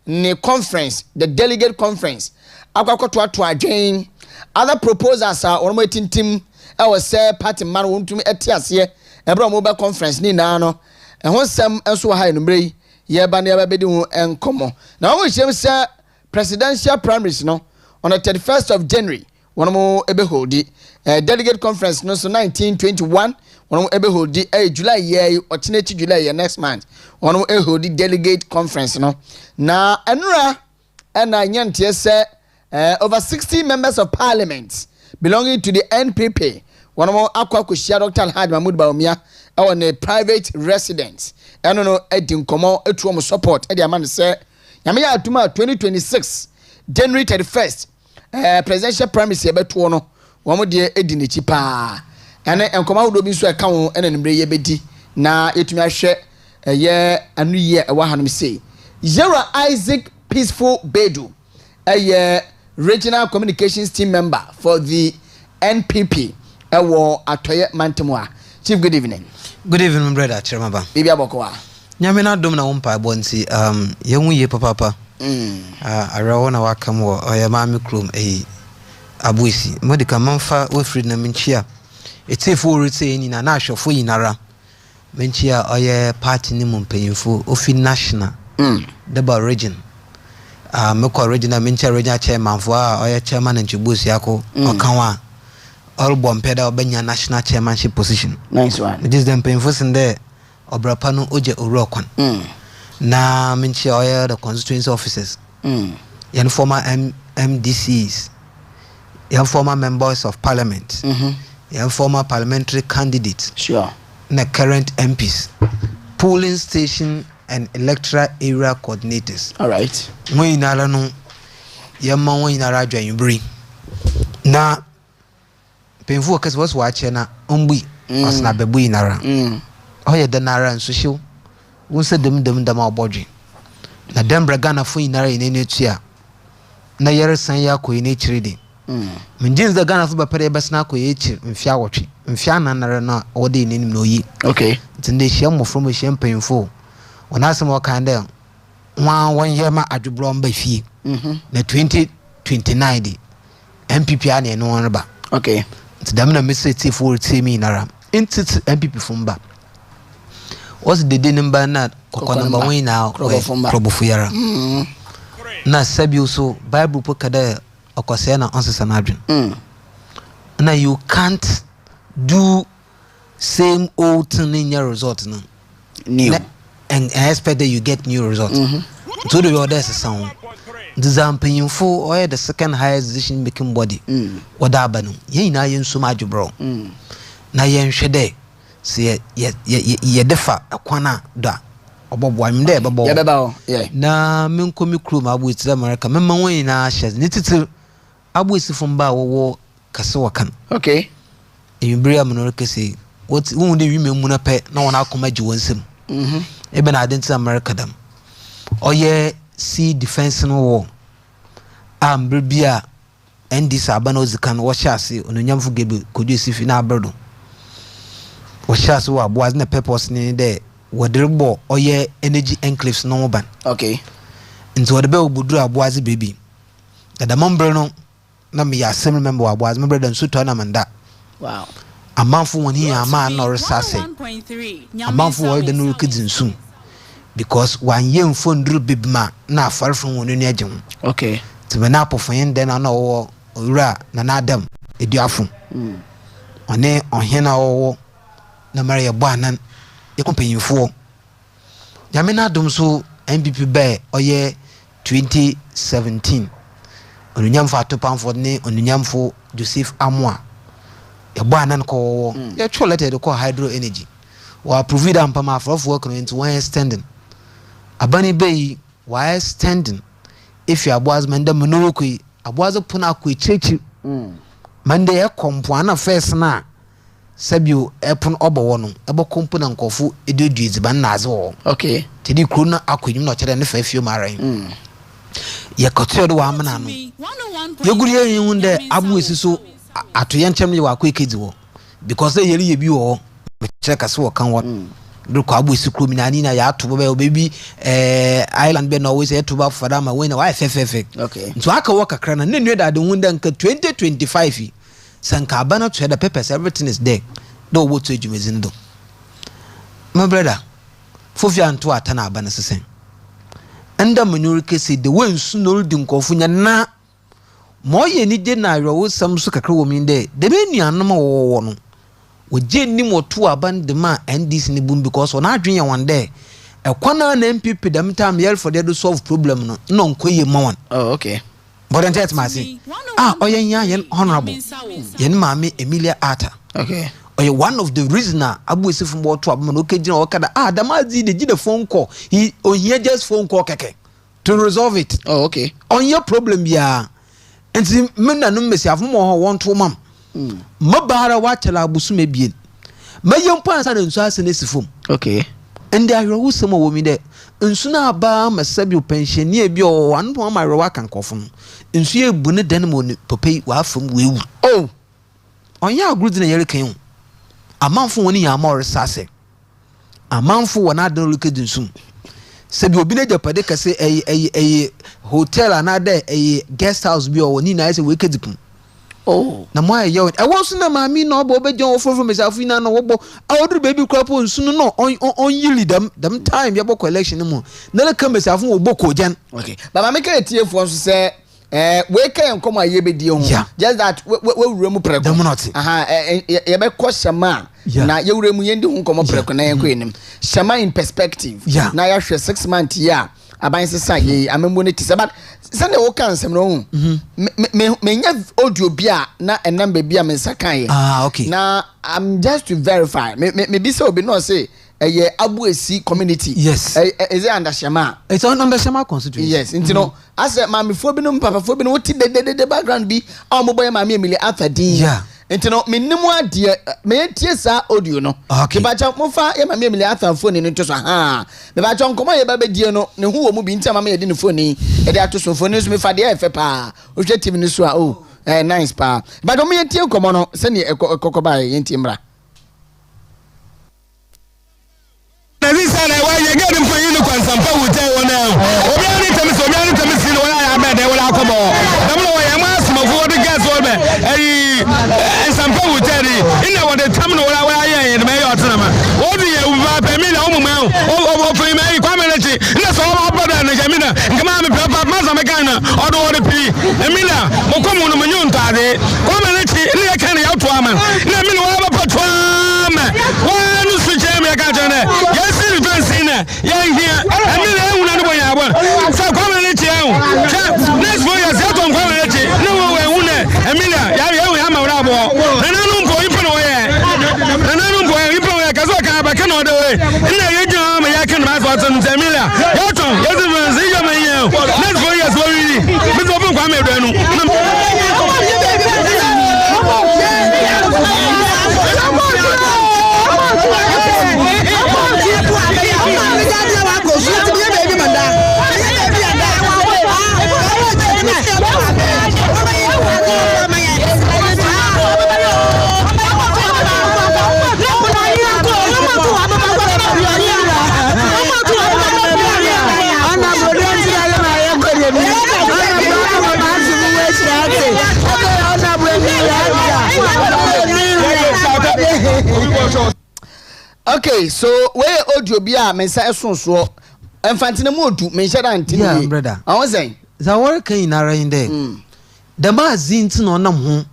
ne conference the delegate conference akọ to adwen other proposals are on my tintim I was say party man won't me etiase ebro mobile conference ni na no e ho sem enso ha enumre ye ba na be di hu enkomo na we shem say presidential primaries no on the 31st of January one mo ebe holdi delegate conference no so 1921 one mo ebe holdi July year or July year next month one mo holdi delegate conference no na enura na nyantie say over 60 members of parliament belonging to the NPP one more akwakushia Dr. Alhaji Mahmoud Bawumia on a private residence and no edin komo etuom support e dey man say yame ya atuma 2026 January 31st presidential primaries ebeto no one de edin echi pa ene enkomo wodo bi so e ka wo ene nimre ye bedi na etumi ahwe ye anu ye e wa hanom say Zero Isaac Peaceful Bedu regional communications team member for the NPP ewo atoye mantemwa. Chief, good evening. Good evening, brother Okyeremaba. Bibi abokwa. Nyame na dom na wompa bonti yenwu ye papa. Arawo na wakam wo oye maami krom abuisi. Modika manfa wefrid na menchia. Etefo rete ni na ahwefo yinara. Menchia oye party ni mumpanyimfo ofi national. Deba region. Meko regional menchia regional chairman fo oye chairman nchibusi yako okanwa. All bompeda obenya national chairmanship position. Nice one. It is them painful in there. Obrapano oje urokwan. Na menchia oye the constituency officers. Yan former MDCs. Yan former members of parliament. Yan former parliamentary candidates. Sure. Na current MPs. Polling station and electoral area coordinators. All right. Mwe inala no. Yama mwe inala adwa yubri. Na painful case was watching na umbi osna bebu inara. Oye de nara nso hyew. Wonse dem abodwe. Na dem Ghana fo inara inene tua. Na yere san ya ko ine chiridi. Menjins the Ghana fo bapere besna ko ye chir mfia wotwe. Mfia nanara na ode inene no yi. Okay. Tinde hye mo from hye painful. Ona asem o kan de wan yema adwubro mba fie. Na 2029 di MPP ane no onreba. Okay. Damna message for me nara into MPP fumba what's the day number na kokko number 1 now probofuyara na sabi so bible po kada akose na answer na adwen na you can't do same old thing in your result no new and expect that you get new results to the other sound the zampanyimfo or the second highest decision making body wada abanu ye na ye nsoma adwobro na ye nhwede se ye defa akwana da oboboa mde bebo ye beba na menkomi krom abu itira America memma won na shes ni titir abu isifo mba wo kase wakan okay Ibria Monoro kase what won de wi memu na pe na wona akoma gi wonsem ebe na identity America dam oye sea defense no war bia endi sabana ozikan wo hyase ononyamfo gebe kodu sifi na abredo wo hyase wo aboaz na purpose ni de woderebo oye energy enclaves no ban okay nti wode be obuduru aboaz baby da mambre no na me ya sem remember wo aboaz member dan so to na manda wow amanfo won hi ama na resase amanfo wo de no kidinsu because wan yemfo nduru bibma na afarfo won no agye okay tibena apofon den na wo owura na adam eduafo one ohena wo na mare ye bo anan ye kompanyifo yame na adom so MPP be oye 2017 onunyamfo atopamfo ne onunyamfo Joseph Amwa ye bo anan ko ye choleted ko hydro energy wa provide ampama afrofo work no into one standing abani be why standing if you aboaz manda monokui aboaz puna ku chechi manda ye kompo ana first na sabio epon obowo no ebo kompo na nkofo eduduizi ban na aze wo okay tedi kru na akwanyum na kire ne fa fio maran ye koto do wa amana no ye guri ye hunde abu esiso atoye nchem ye wa akekedi wo because ye yeri ye bi wo kire kase wo kan wo do ko abu esi kru minani na ya to be baby island be no we say to ba fada ma we na wa fefefe okay nso aka wo kakra na ne nwe da de hunde nka 2025 sanka abana to the purpose everything is there do wo to ejumezin do my brother fofi anto atana abana sesen anda manuri kesi de wensu no di nkofu nya na moye ni de na awo sam so kakra wo min de be nuanom wo no wo je nim oto aban de ma ndc ni bum because on adwen ya one day ekwana na MPP dem time yel for dey solve problem no no nkoye ma wan oh okay but then tell me say oye nya yen honorable yen maami Emilia Arthur okay oye one of the reason abu esifo mo to abama no kejina okada damazi de gide phone call he here just phone call keke to resolve it oh okay on your problem ya enti menna no mesi afmo ho won to mam mabara wa chala abusu mebien mayempo ansa na nsu ase nesifom okay and there are some wo mi de nsu na ba masabi pensioner bi o wan to ma rewa kan kofo nsu e bu ne dan mo ne papai wa afam wewu oh onya agrudi na yere kan amanfo woni ya ma oresase amanfo wona adan lukedi nsum sebi obi na japade kase hotel anada guest house bi o woni na ese we kedipum oh na mo aye e wonso na maami na obo obejon ofofo mesafu na no wobo awodru baby krapo nsu no on yili dem time yabo collection mu na le kan mesafu wo boko jan okay baba me ka tiefo nso se we can come aye be di ho just that we wura mu preko ye be ko shama na ye wura mu yendi ho komo preko na ye ko enim shama in perspective na ya hwe 6 months ya aban sesa ye amembo ne tise but se na wo kan sem no me nya audio bia na enamba bia me sakan ye okay na I'm just to verify me be so be no say abu esi community yes is it under shama it's under shama constituency yes you know as mami fo bi no papa fo bi no what the background bi mo boy mami Emilia Arthur din yeah ntino menimu ade me tie sa audio no ke ba cha mo fa mami Emilia Arthur phone ni ntoso me ba cha nkomo ye ba be die no ne hu wo mu bi ntia mama ye di ne phone ni e de atoso phone so me fa de e fe pa o hwe team ni so nice pa ba do me tie nkomo no se ni ekokoba ye ntie mra Nazisa na waje gadi mfanyini kwa nsampa ute wana obiani tamisi no wala ya bede wala akobo namlo wa masu mafuwa de gas wolbe nsampa ute ri ina wade tamno wala ya me yo tana ma odi ye uba pe mi na umuma o fi me kwa melechi ina so ba boda na jamina ngama me papa maza me kana odo wode pi emila mokomu no mnyunta de kwa melechi ina kana ya to ama ina mi no wala ba patwa ma wanu su jeme ka jene yang here and then una no boya bon so come na chi ehun next boy ya se to come na chi no we una Emilia ya ma ura bo na no mpo ipo no ye na no mpo ipo ya ka so ka ba ka no de we ina ye jo ma ya kan ma so to Emilia ya to ya se ya ma ye next boy ya so wi mi so bon kwa me do nu Okay, so where audio bia mensa so Enfantine modu mensa da ntini. Yeah, brother. I was saying. Zawore kan inara inde. The magazine tin onam ho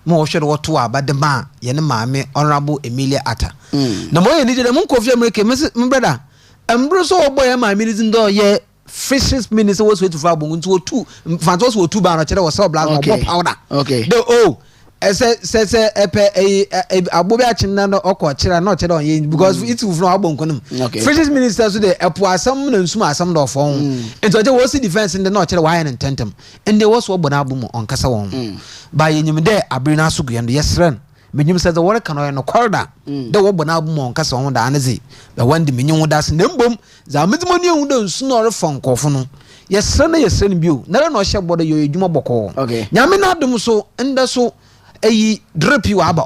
mo hwede woto aba de ma ye ne maame honorable Emilia Atta. Na mo ye ni de mo kofi America me brother. Ambro so oboy ya maame ni ndo ye fishes minister was wait for abongu nti otu fantos otu ba na kire wo sell black powder. Okay. The say epe abobi achina no okọ kire na okire on ye because it will no abonku no. Fishes minister so the epo asam na nsum asam do fo. Nti oje wo si defense in the no kire why and tentem. And there was wo bona abumu on kasa won. Ba yenyim de abrina so guyendo yesren. Menyim says the water can no corridor. The wo bona abumu on kasa won da anazi. Be when the menyim das na mbom za medimoni ehun de nsu no refon kofo no. Yesren bio. Na no hye bodo yo edwuma boko. Nyame na adum so nda so eyi drip you aba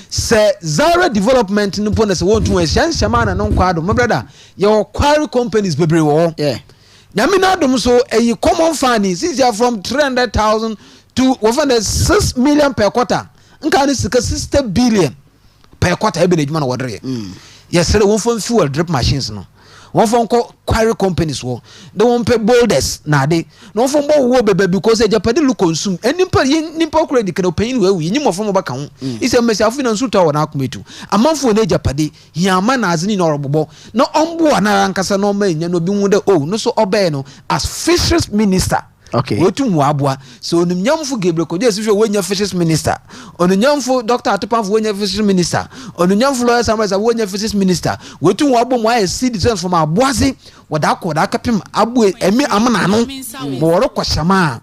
say Zara development no pon say won't won shama na no kwado my brother your quarry companies bebre wo nyame na adum so eyi common funding since you are from 300,000 to over 6 million per quarter nka ni sika 60 billion per quarter ebe na djuma na wodre yes say won fon fuel drip machines no one from quarry companies wo they won pay boulders na de no from bo wo bebe because e japade lu consume any nimpa credit can pay we we nyimo from baka ho is a message afi na nsu to na akometu amanfo na japade hiama na azini na orobobo na ombo na ankasa no ma nya no bi hu de no so obe no as fisheries minister. Okay. Wotum wabua so onim nyamfo Gabriel Kodje sihwe wonya fisheries minister onim nyamfo Dr. Atupanfo wonya fisheries minister onim nyamfo lawyer Samuel wonya fisheries minister wotum wabo mo aye seed transform aboase woda kapem abo emi amana no mo woro kwashama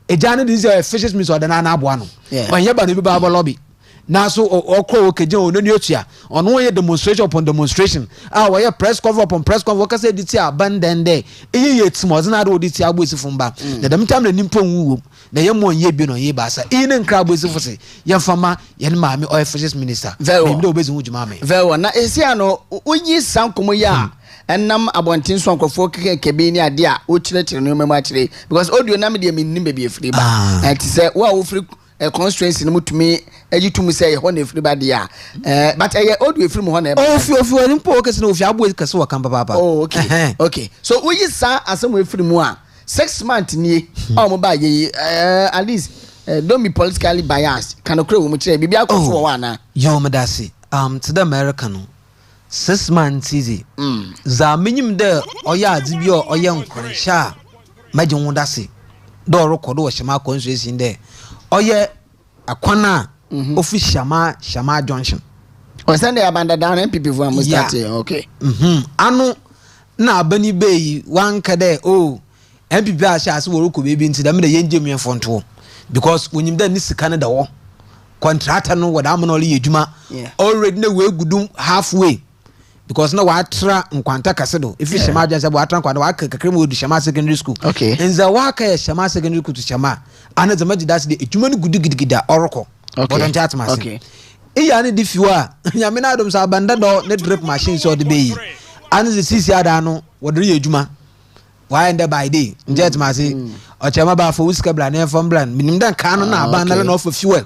ejane de is fisheries minister oda na aboa no onye ba no bi ba lobby na so okro okeje ononi otua ono ye demonstration upon demonstration we ye press cover upon press cover ka say diti abandon there ye timozi na do diti agbosi ba na dem time na nimpo nwuwo na ye mo ye bi no ye ba sa ne nkra agbosi fo se ye fama ye ne maame oil fisheries minister me do obezi hu juma me very na esia no onyi sankomo ya enam abontin so nkofo keke ni ade a o kire no mema kire because audio na me de me nim be bi efiri ba and say wo a wo free constraints no mutumi ejitum say ho na efiri ba dia but audio efiri mo ho na ofi wani mpo kese na ofi abo kese wa kan papa okay okay so we sa asem efiri mu a 6 months ni o mo ba ye at least don't be politically biased can okre wo mo kire bibia akofo wo ana yo medasi to the American 6 months easy za menyim de oya adibio oya nkwansha maje hu dase do record wo shema constitution de oye akwana official shama junction o send the abanda down MPP for am start okay anu na abani beyi wanka de MPP a sha ase wo ko bebi nti da me de yenje me fonto because wonyim da ni sika ne da wo contractor no wo da am no le yeduma already na we gudum halfway because na wa tra nkwanta kasedo if shama junction wa tra nkwanta wa kakre mo du shama secondary school okay enza wa ka shama secondary school to shama ana zama jida se de etuma no gudu gidigida oroko bodon chat machine okay iya ne difiwa nyame na adom sa banda do ne drip machine so de beyi ana ze sisi ada no wodre yeduma why end by day jet machine ochema ba for uska bla na from blan minim dan kan na abana na for fuel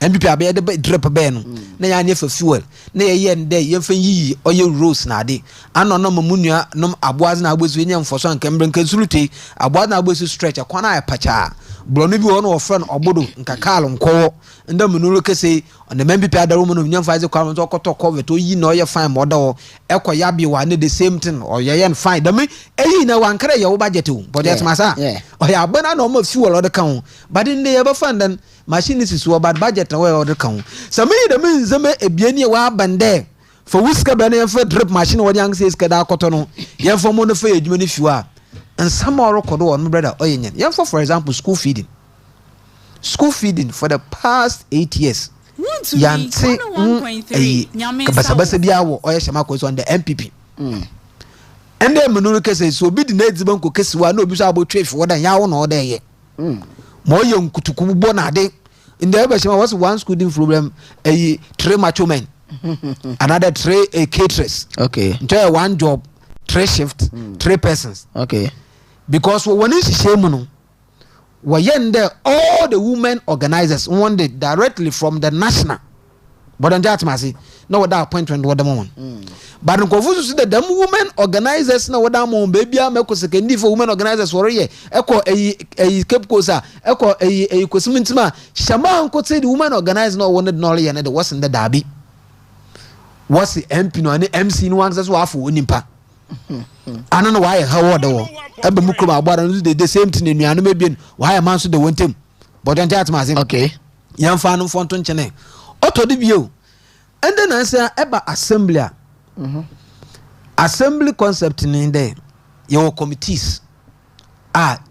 MPP abe de drip be no na ya ne for fuel na ye nde ye fa yi oye rose na ade ano no mamunua no aboaz na agbesu enya mfoso anka mbrenka sulute aboaz na agbesu stretch akwana ya pacha blono bi wono ofren obodo nka kalo nko nda munuro kese on the MPP adaru no nyamfa ze kwa mto koto covet oyi na oye fine modo ekoya bi wa ne the same thing oye yen fine dami eyi na wankare ye wo budget o budget masa oya abana no ma fuel odo kan but in dey ebe fandan machine is so bad budget na we odo kan so me de me nzeme ebiani wa bande for whisker bana yen for drip machine wodi ang say iska da koto no yen for mo no for edwuma ni fiwa and some more record on brother oyenyen yen for example school feeding for the past 8 years yanti kabasa bia wo oye shama ko so on the MPP and then menuru kese so bi di na edziban ko kese wa na obi so abo twef wo dan yawo na oda ye mo ye nkutuku bo na de in the ebe shama was one school problem three macho men another three caterers okay into one job 3 shift 3 persons okay because when is shame no all the women organizers wanted directly from the national but on that masi no what that appointment what the moment but in confusion the them women organizers na what that moment baby am eko sekendi for women organizers wore ye eko e Cape Coast eko e kosimintima shama anko say the women organizer no wanted no ye na the was in the derby was the MP no any MC no answers wa afo onimpa I don't know why how the war ebe mukuma agbara the same thing in nuanu mebien why man so the wontem but on that masi okay yan fa no fonto nchene otodi bio and then I say eba assembly assembly concept in there your committees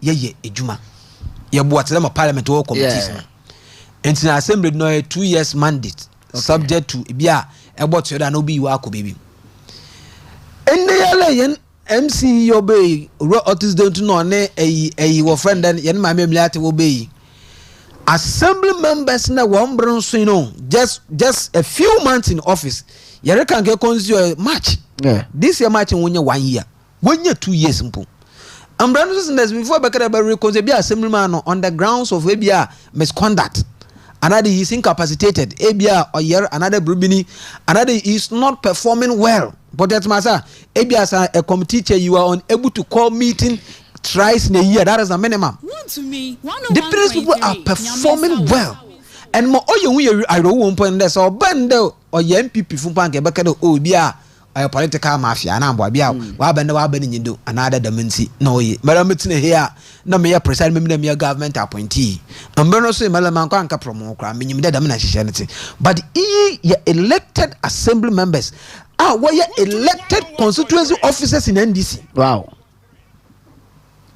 ye ejuma ye boat them parliament or committees and in assembly no a 2 years mandate subject to bia about you no be you akobibi and the MC obey otis don't know ne your friend then yen ma memliate obey assembly members na one bron so you know just a few months in office you can get consider match this year match when you 1 year when you 2 years simple and brothers and sisters before Bakara reconcile be assembly man on the grounds of abia misconduct another is incapacitated abia or year another brubini another is not performing well but that's matter abia as a committee chair you are unable to call meeting thrice in a year. That is the minimum. The parents people are performing well. And more I don't point this or bando or young people from Panke Bakado oh bia a political mafia and I'm bia wabenda you do another dimension no ye. Madam here no me preside me government appointee. And Berno say Malaman can't promote crime, meaning that domination. But ye elected assembly members were elected constituency officers in NDC. Wow.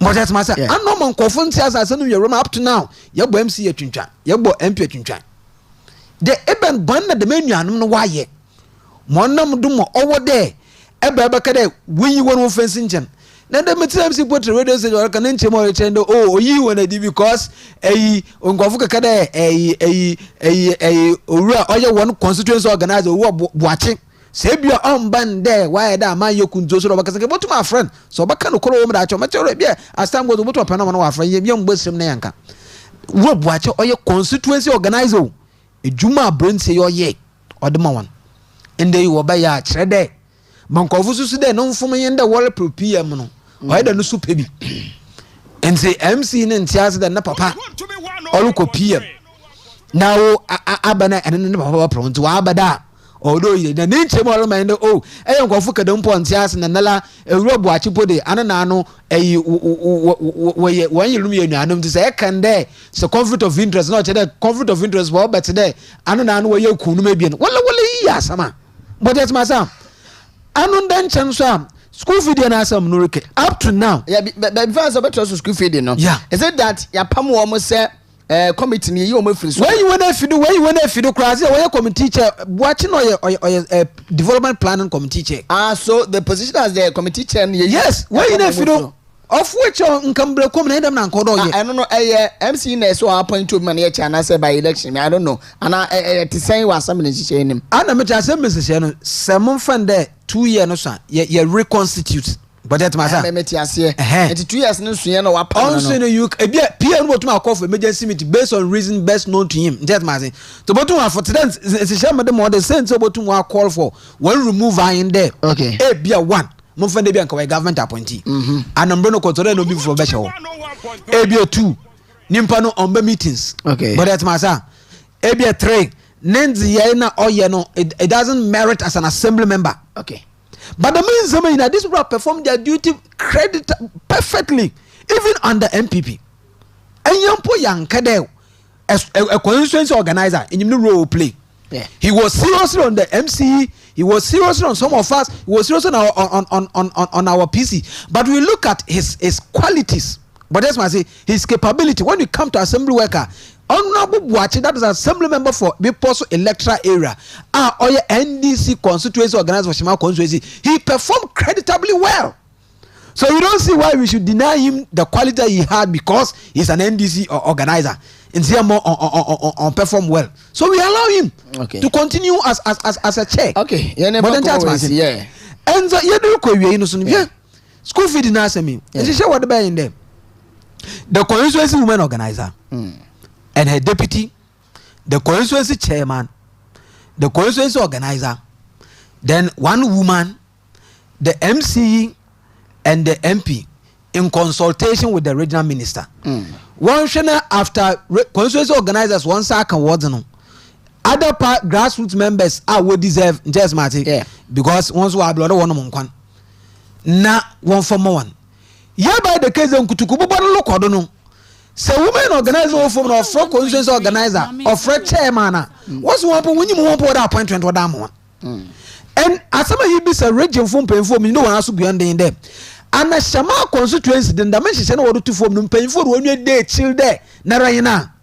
But that's my say. I know man conference as I said you run up to now. You bo MC atwintwa. You bo MP atwintwa. The eben banda the menu anum no why ye. Monam do mo over there. Ebe ka there when you want offense nchen. Na the MC put radio say you can nche mo retendo oh you wanna do because onkofu ka there owura oye one constituency organizer wo boache. Sebia on bande why that man you could do so because but to my friend so baka no koro that material be as time goes to pena no wa friend ye bi mbosem na yanka wo buache oye constituency organizer ejuma brand say oye odema one and they wo ba ya kire de mankofu susu de no mfom yenda wole propm no oye da no super bi and say MC ne ntiase de na papa oluko pm now abana and ne papa pro nti wa abada although you the nature more mind oh e go fuka dem ponti as na nala ewuro buachi pode anana no we when you room anum to say e can there so conflict of interest not the conflict of interest for but there anana no we kunu mebie wala yi asama but that's my son anu den chen so school feed na asam no reke up to now yeah before so better school feed no yeah is it that ya pam wo mo say committee ni you free so when you wanna feed class where committee chair watching or development planning committee chair so the position as the committee chair yes when you feed of which on come break come na dem na nkodo ye I don't know MC na so appoint to man here chana say by election I don't know and to say was assembly chiche nim ana me assembly chiche no sem fan there 2 years no so ye reconstitute but that matter me tiase and 2 years no so ye no wa pa no no you PM what ma call for emergency meeting based on reason best known to him that matter to botu wa for today is share madam the sense botu wa call for one remove in there okay bia one mo fande bia nka government appointee anambro no control no be for be show bia 2 nimpa no on meetings okay but that matter bia 3 nenzi ye na oye no it doesn't merit as an assembly member okay. But the means I mean that these people perform their duty perfectly, even under MPP. And Yampo Yankade, as a constituency organizer, in the role play. Yeah. He was seriously on the MCE. He was seriously on some of us. He was seriously on our PC. But we look at his qualities. But that's why I say his capability. When you come to assembly worker, Honorable Buachi, that is assembly member for Biposo electoral area. Or NDC constituency organizer for Shima constituency. He performed creditably well. So we don't see why we should deny him the quality he had because he's an NDC organizer and see more on perform well. So we allow him to continue as a chair. Okay. But then that's yeah. And so you do yeah. School feeding us me. And she share what the in there. The constituency women organizer and her deputy, the constituency chairman, the constituency organizer, then one woman, the MCE, and the MP in consultation with the regional minister. One shana after constituency organizers one second words no. Other grassroots members would deserve just matter because once we have blood one monk na one for one. Yeah, by the case of Kutukubu look or no. So women organizer from or from constituency organizer or from chairman. What's one point when you want to appointment or damn one? And as some of you be a region from painful, you know, I should be under in them. And a Shama constituency, then the mention order to form them painful when you day chill there, Narayana.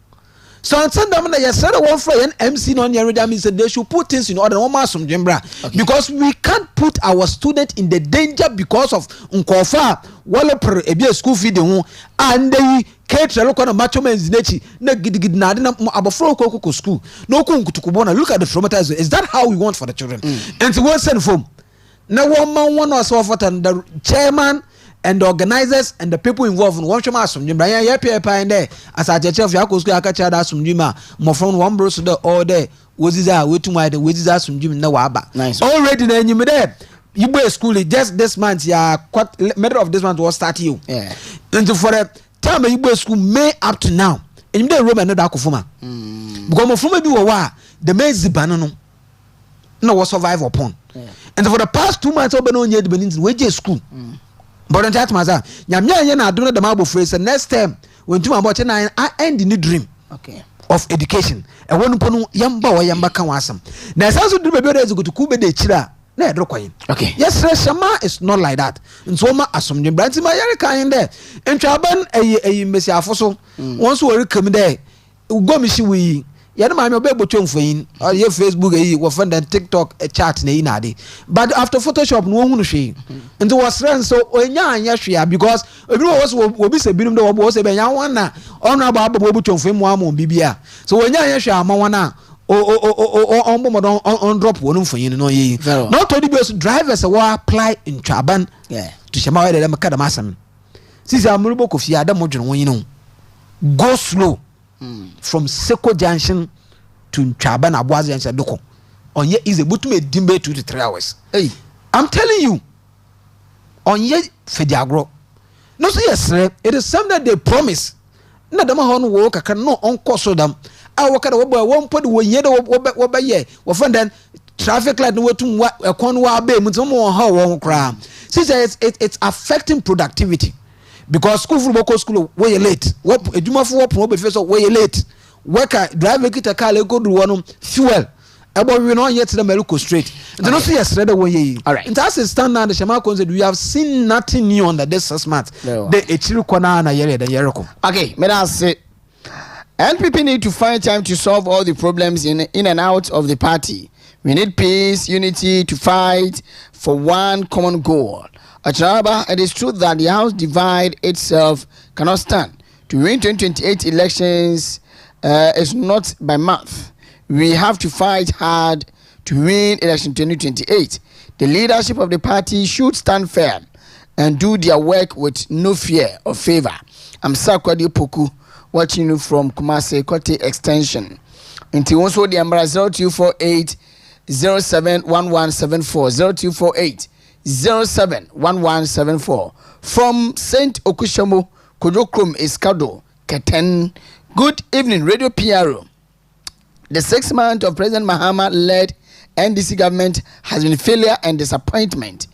So on Sunday, I said one friend MC non Yerida said they should put things in order. Because we can't put our student in the danger because of Unkofa, Wallaper, a school feeding, and they cater local macho men's nature, Abafro school, no Kunkubona. Look at the traumatizer. Is that how we want for the children? And to one send form. Now, one was offered, and the chairman and the organizers and the people involved in one shama some jimba ya pia in there as a church of Yakoski akacha da some jima mo from one bro so the all there woziza wetumwa the woziza some jim na waba nice already na nyim there you boy school just this month ya middle of this month was start you and for the time you boy school May up to now and you dey room and da akofuma because mo from bi wo wa the maze banano no was survive upon and for the past 2 months obe no nye the benin we je school but on that matter nyamya na adona the mabo phrase next time when tuma about na I end the dream of education and when ponu yamba wa yamba kan wasam na sanso dream be dey go to kube dey chira na edro kwayin yes Shama is not like that nso ma asomdwe branti ma yare kan there ntwaban ayi mesi afoso once we come there ugomishi we ya na ma me obegbo mfoyin or ye Facebook we find the TikTok chat na ina de but after Photoshop no hunu hwe and was ran so onya anya hwe because obi was obi se binum de wo se be nya wana onu aba mfoyin mu amon bibia so onya anya hwe ama wana on bomo on drop wonu mfoyin no ye not only because drivers will apply in Chaban to Shama we dem kada masam sisi amurubo kofi adam modwon won yin go slow from Seko Junction to Chaban Abuazi and Sadoko. On ye is a butume dimbe 2 to 3 hours. Hey, I'm telling you. On ye Fediagro. No, so yes, it is something that they promise. Na dama hon work can no on course them. I work at a one point when ye over ye. Well, then traffic light no to a conwa bay, Mutomo, how one crime. Since it's affecting productivity. Because school for local school way late. What do you for work first way late? Worker driver get a car go do one fuel. About we not yet to the Meluko straight. And don't see yesterday way. All right. And that's a standard the Shama said we have seen nothing new under this smart. The Enchill kona na yere the yeroko. Okay, may I say NPP need to find time to solve all the problems in and out of the party. We need peace, unity to fight for one common goal. Okyeremaba, it is true that the House divide itself cannot stand. To win 2028 elections is not by mouth. We have to fight hard to win election 2028. The leadership of the party should stand firm and do their work with no fear or favor. I'm Takoradi Poku, watching you from Kumasi Kote Extension. Until also the number 0248 071174 0248 071174 from Saint Okushamo Kojokrom Eskado Keten. Good evening, Radio PRO. The 6 months of President Mahama led NDC government has been failure and disappointment.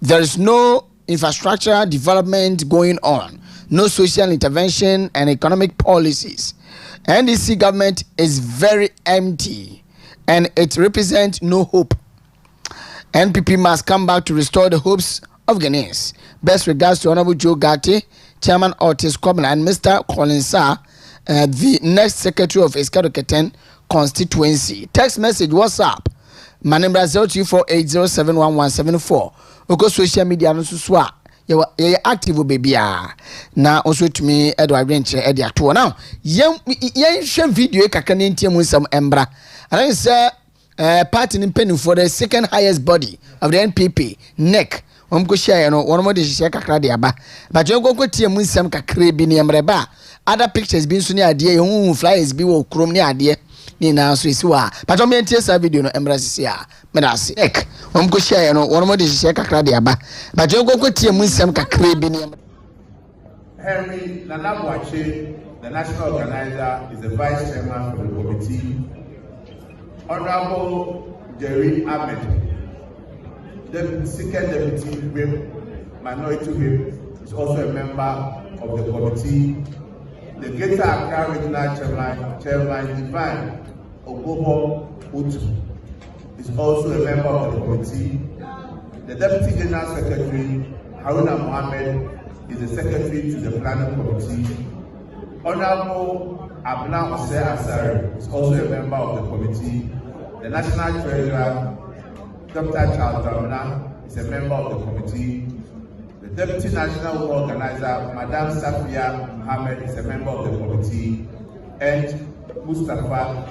There is no infrastructure development going on, no social intervention and economic policies. NDC government is very empty and it represents no hope. NPP must come back to restore the hopes of Ghanaians. Best regards to Honorable Joe Gatti, Chairman Otis Cobbin, and Mr. Colin Sarr, the next Secretary of Eskado Keten constituency. Text message, WhatsApp. My number is 0248071174. Oko social media no suswa. Ye active baby na also to me Edward Venture Edia to now. Yen share video kakra ntia mu nsam embra. And say party in for the second highest body of the NPP, NEC. One go share no one more de share kakra de aba. But you go tie mu nsam kakra bi ne emreba. Other pictures been so near idea, flyers be wo krom ne ade. ni na so isi wa but on mentie sa video no embrase a me da se ek on ko share no won mo de share kakra de aba but on ko tie mu nsem kakra bi ni Henry Nanabuache, the national organizer, is the vice chairman of the committee. Honorable Jerry Ahmed, the second deputy whip, minority whip, is also a member of the committee. The Greater Accra Regional Chairman Divine Ogobo Utu is also a member of the committee. The Deputy General Secretary Haruna Mohammed is the secretary to the planning committee. Honorable Abna Ose Asari is also a member of the committee. The National Treasurer, Dr. Charles Damna, is a member of the committee. The Deputy National Organizer, Madam Safia Mohammed, is a member of the committee. And Mustafa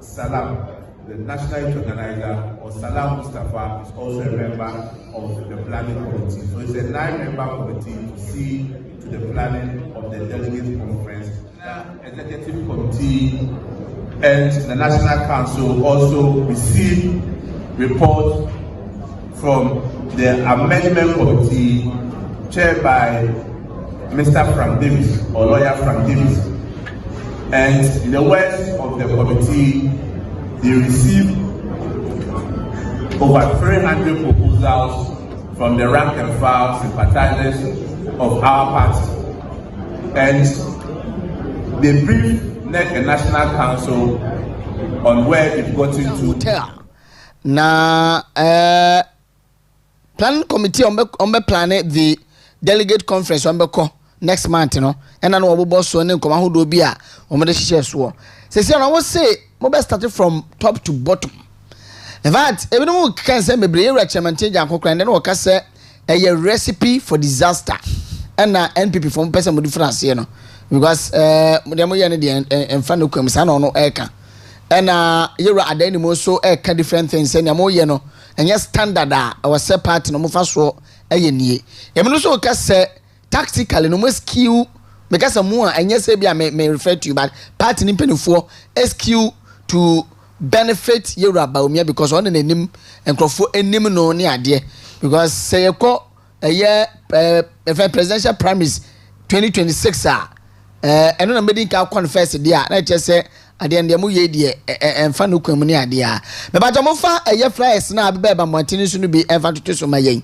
Salam, the National Youth Organizer, or Salam Mustafa, is also a member of the planning committee. So it's a 9-member committee to see to the planning of the delegate conference. Executive committee and the National Council also received reports from the amendment committee chaired by Mr. Frank Davis, or lawyer Frank Davis. And in the words of the committee, they received over 300 proposals from the rank and file sympathizers of our party. And they briefed NEC and National Council on where it got into. Na planning committee on plan the delegate conference on next month, you know, and I know what boss so name come who do be a the share so. Say I was say mobile started from top to bottom. In fact, even though can say me bring chairman change and cook and then we say a recipe for disaster. And NPP from person with difference, you know, because the mo yan the and fan no no eka. And you are at any so eka different things and mo you know and yes standard our set party no mo fa so ye. E mo so ka say tactically no mo skill because more and yes may refer to you but party ni penifo SQ to benefit Yoruba because on the name and crofo enim no ni ade because say ko a year presidential primaries 2026 and no meeting can confess there na just say at the end dem ye die and fa no kwam ni ade a me ba jamo fa a year flyers na be ba mountain so no be ever to so mayen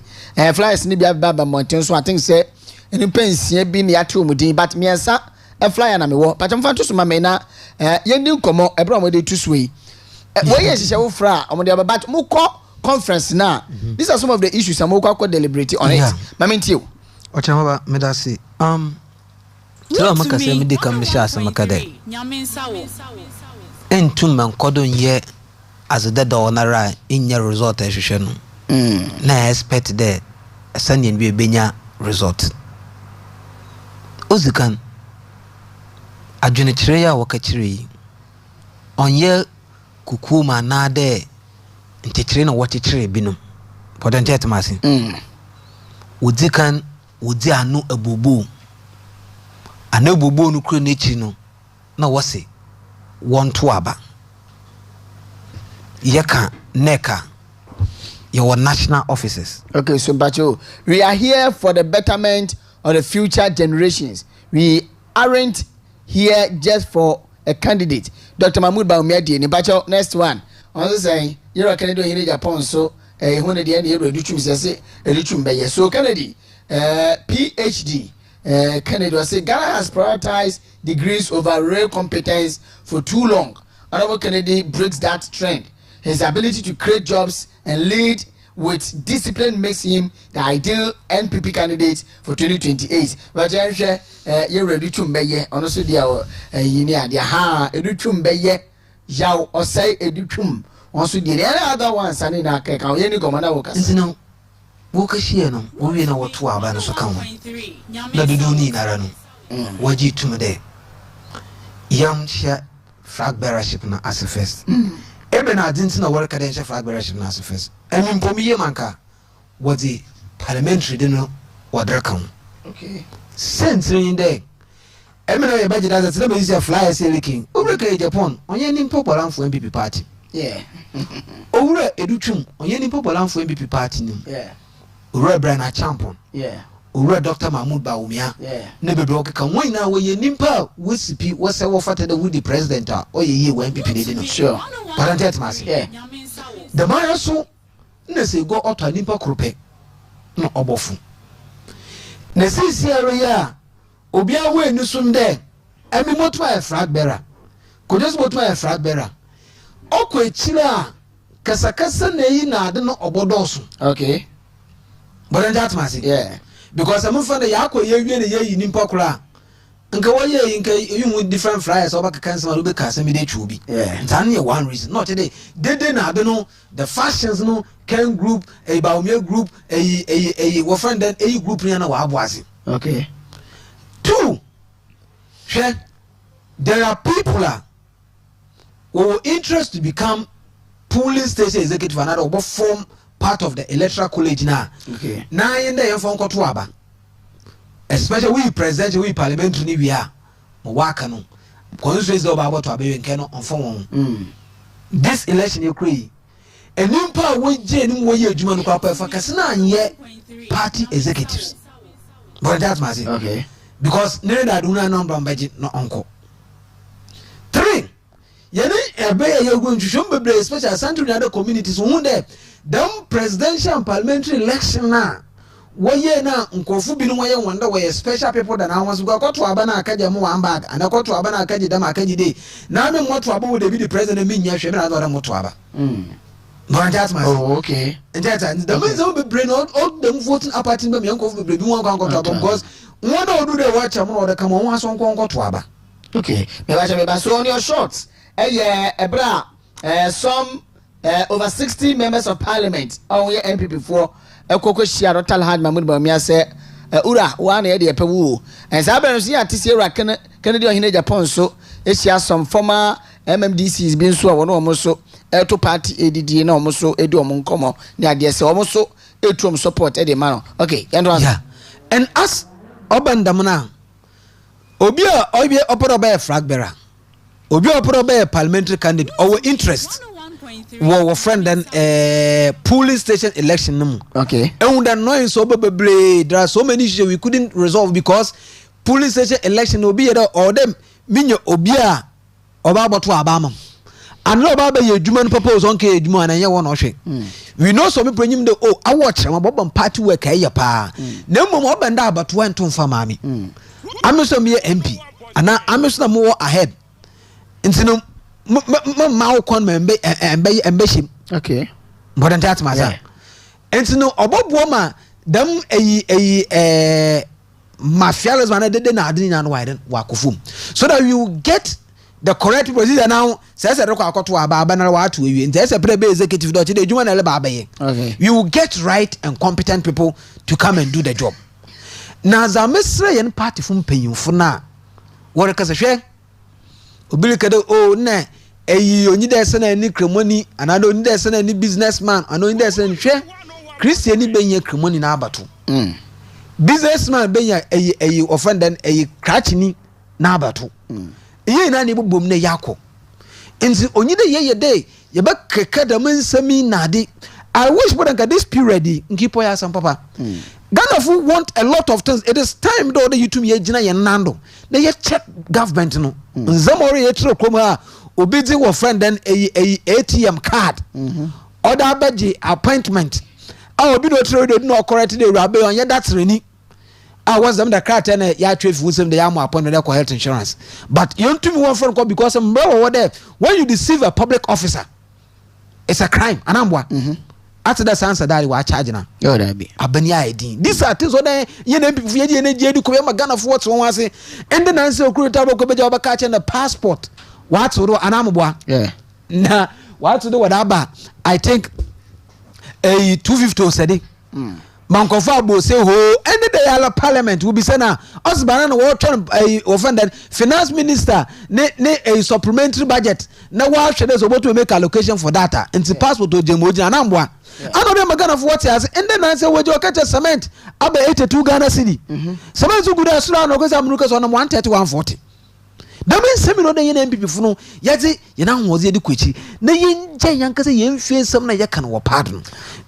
flyers ni be ba mountain so I think say any pension bi na yatu mudin but me ansa a flyer na me wo but am fa to so ma me na yendi nkomo e bra mo de to so yi we ye hihye wo fra omo de but mo ko conference now. These are some of the issues I'm going deliberate on it. Maminti. Okyeremaba medasi. So makase me de kam sha samakade. Entum man kodon ye as the donara in your result ehwehwe no. Na expect there sane bi benya result. Ozikan adwene kire ya wakakire yi. Onye kukuma na de ntichire na wachire binum podante atmasi udzikan udzi anu abubu anabubu no kro nechi no na wose wonto aba yeka neka your national offices. Okay, so Bacho, we are here for the betterment of the future generations. We aren't here just for a candidate. Dr. Mahmoud Baumedi ni Bacho, next one. Also saying you're a Canadian in Japan, so a 100 year reduction say a reduction by so Kennedy PhD Canada say Ghana has prioritized degrees over real competence for too long. Honorable Kennedy breaks that trend. His ability to create jobs and lead with discipline makes him the ideal NPP candidate for 2028. But you're ready to be honestly, dear, you need ha reduction by yaw or say educum. Also, the other one, Sunny Naka, any commander workers. No, Wokashia, no, we know what 2 hours so come. No, do need Arano. What you to me there? Young share flag bearership na as a first. Eben I didn't know what cadential flag bearership na as a first. I mean, Pomie Manka was the parliamentary dinner or their come. Okay. Sense in there. Emina ye budget as a is a flyer leaking. Over Japan, on any popular for MPP party. Yeah. Over Educhum, on any popular for MPP party. Yeah. Over Brana Champon. Yeah. Over Dr. Mahmoud Baumia. Yeah. Never broke a win now when you nimpa was a offered with the president or ye when MPP didn't. Sure. But I'm dead, Massy. Yeah. The man so, Nessy go out to Nimpa Krupe. No obofu. Nessy Sierra, Obia way Nusum there. I mean, what my flag bearer. Could just what my flag bearer. Okwe Chila, Kasakasa Neina, no obodosu. Okay. But I'm that Massy. Yeah. Because I'm from the Yako, ye in Impokra. And go away in with different flyers over cancer will be Casamide Chubi. Yeah. It's only one reason. Not today. They didn't I don't know the fashions no Ken group, a Baumia group, a friend then a group in Wabuazi. Okay. 2. There are people who are interested to become polling station executive and other form part of the electoral college now. Okay. Now in the phone call to Aba. Especially we president, we parliamentary we are. Mwakano. Constituency of about to Abe Keno on phone. This election you create. And nimpa we jeni mwoye jumanu kwa pa kasina nye party executives. But that's my thing. Okay. Because nene da duna number budget no uncle. 3. Yene ebe ye go nchushom bebre especially central other communities who there. Them presidential and parliamentary election na woye na nkofu binu woye wonder we special people that I was go to aba na akaje mo one bag and go to aba na akaje dem akaje dey na me mo to aba wo dey be the president me nya hwe na do mo to aba no just my oh okay and that the means will be brain all them voting apartment be me nkofu be bi won go to aba because one do the watch am no dey come won aso go to aba okay me ba so on your shorts ebra some over 60 members of parliament on your MPP for ekoko shia Dr. Alhaji Mahmoud Bawumia say ura wa na ye de pewu and say abere so ya tisi ura Kennedy ohine Japan so eshia some former MMDCs bin so wono omo so to party ADD na omo so edu omo nkomo ni ade se omo so etrom support e de man okay yeah and as obandam na obi oporo be flag bearer obi oporo be parliamentary candidate or interest our friend then polling station election no. Okay. And that noise so bebre there are so many issues we couldn't resolve because polling station election will be or them minyo obia oba boto abama and no baba ye dwuma propose on ke dwuma na ye won ohwe we know some people nyim de I watch am bobam party work e ya pa na mmom obenda abato ento mfa maami amiso me MP ana amiso na mo ahead ntino ma kon membe shim okay but that matter ntino obobo ma dem mafiales man de na adini na no widen wakofum so that you get the correct position now say say rekwa akoto aba na wa atu ewie nti say pre executive do de djuma na le ba ye okay you will get right and competent people to come and do the job na za mesre yen party fun panyimfo na wore kasa hwe obili kede na onyi de se na ni kremoni anado onyi de se na ni businessman ano onyi de se na hwe Christian ni benye kremoni na abato businessman benya offender krachini na abato ye na ni bobom na yakọ nti onyi de ye de ye ba keka da mansami na de I wish but this period nkipo ya sam papa Ghana fu want a lot of things. It is time though that you to me jina ye nando na ye check government no nzamori ye tro krom ha obidi wo friend then a ATM card order badge appointment obi no tro do no correct dey rabe on ye that reni was them the card and ya trade with them the am appointment for health insurance but you to me one friend call because when you deceive a public officer it's a crime anambwa after that answer that we are charging na yo that be abani ID these are things when you na people ye na jedu ko ma Ghana for what one say and then answer okurita ko beja obaka cha na passport what do anambwa yeah na what do whatever I think a 250 said Mankofa bo say ho any day ala parliament will be say na us banana wo try offended finance minister ne a supplementary budget na wa hwede so boto make allocation for data into passport to jemoji anamboa ano dem Ghana for what as and then say we just catch cement aba 82 Ghana cedi cement so good as no go say amruka so na 130 140 that means semi no dey MPP fu no yeti ye na hoze ye di kwachi na ye nje yanka say ye mfie nsam na ye kan wo pardon.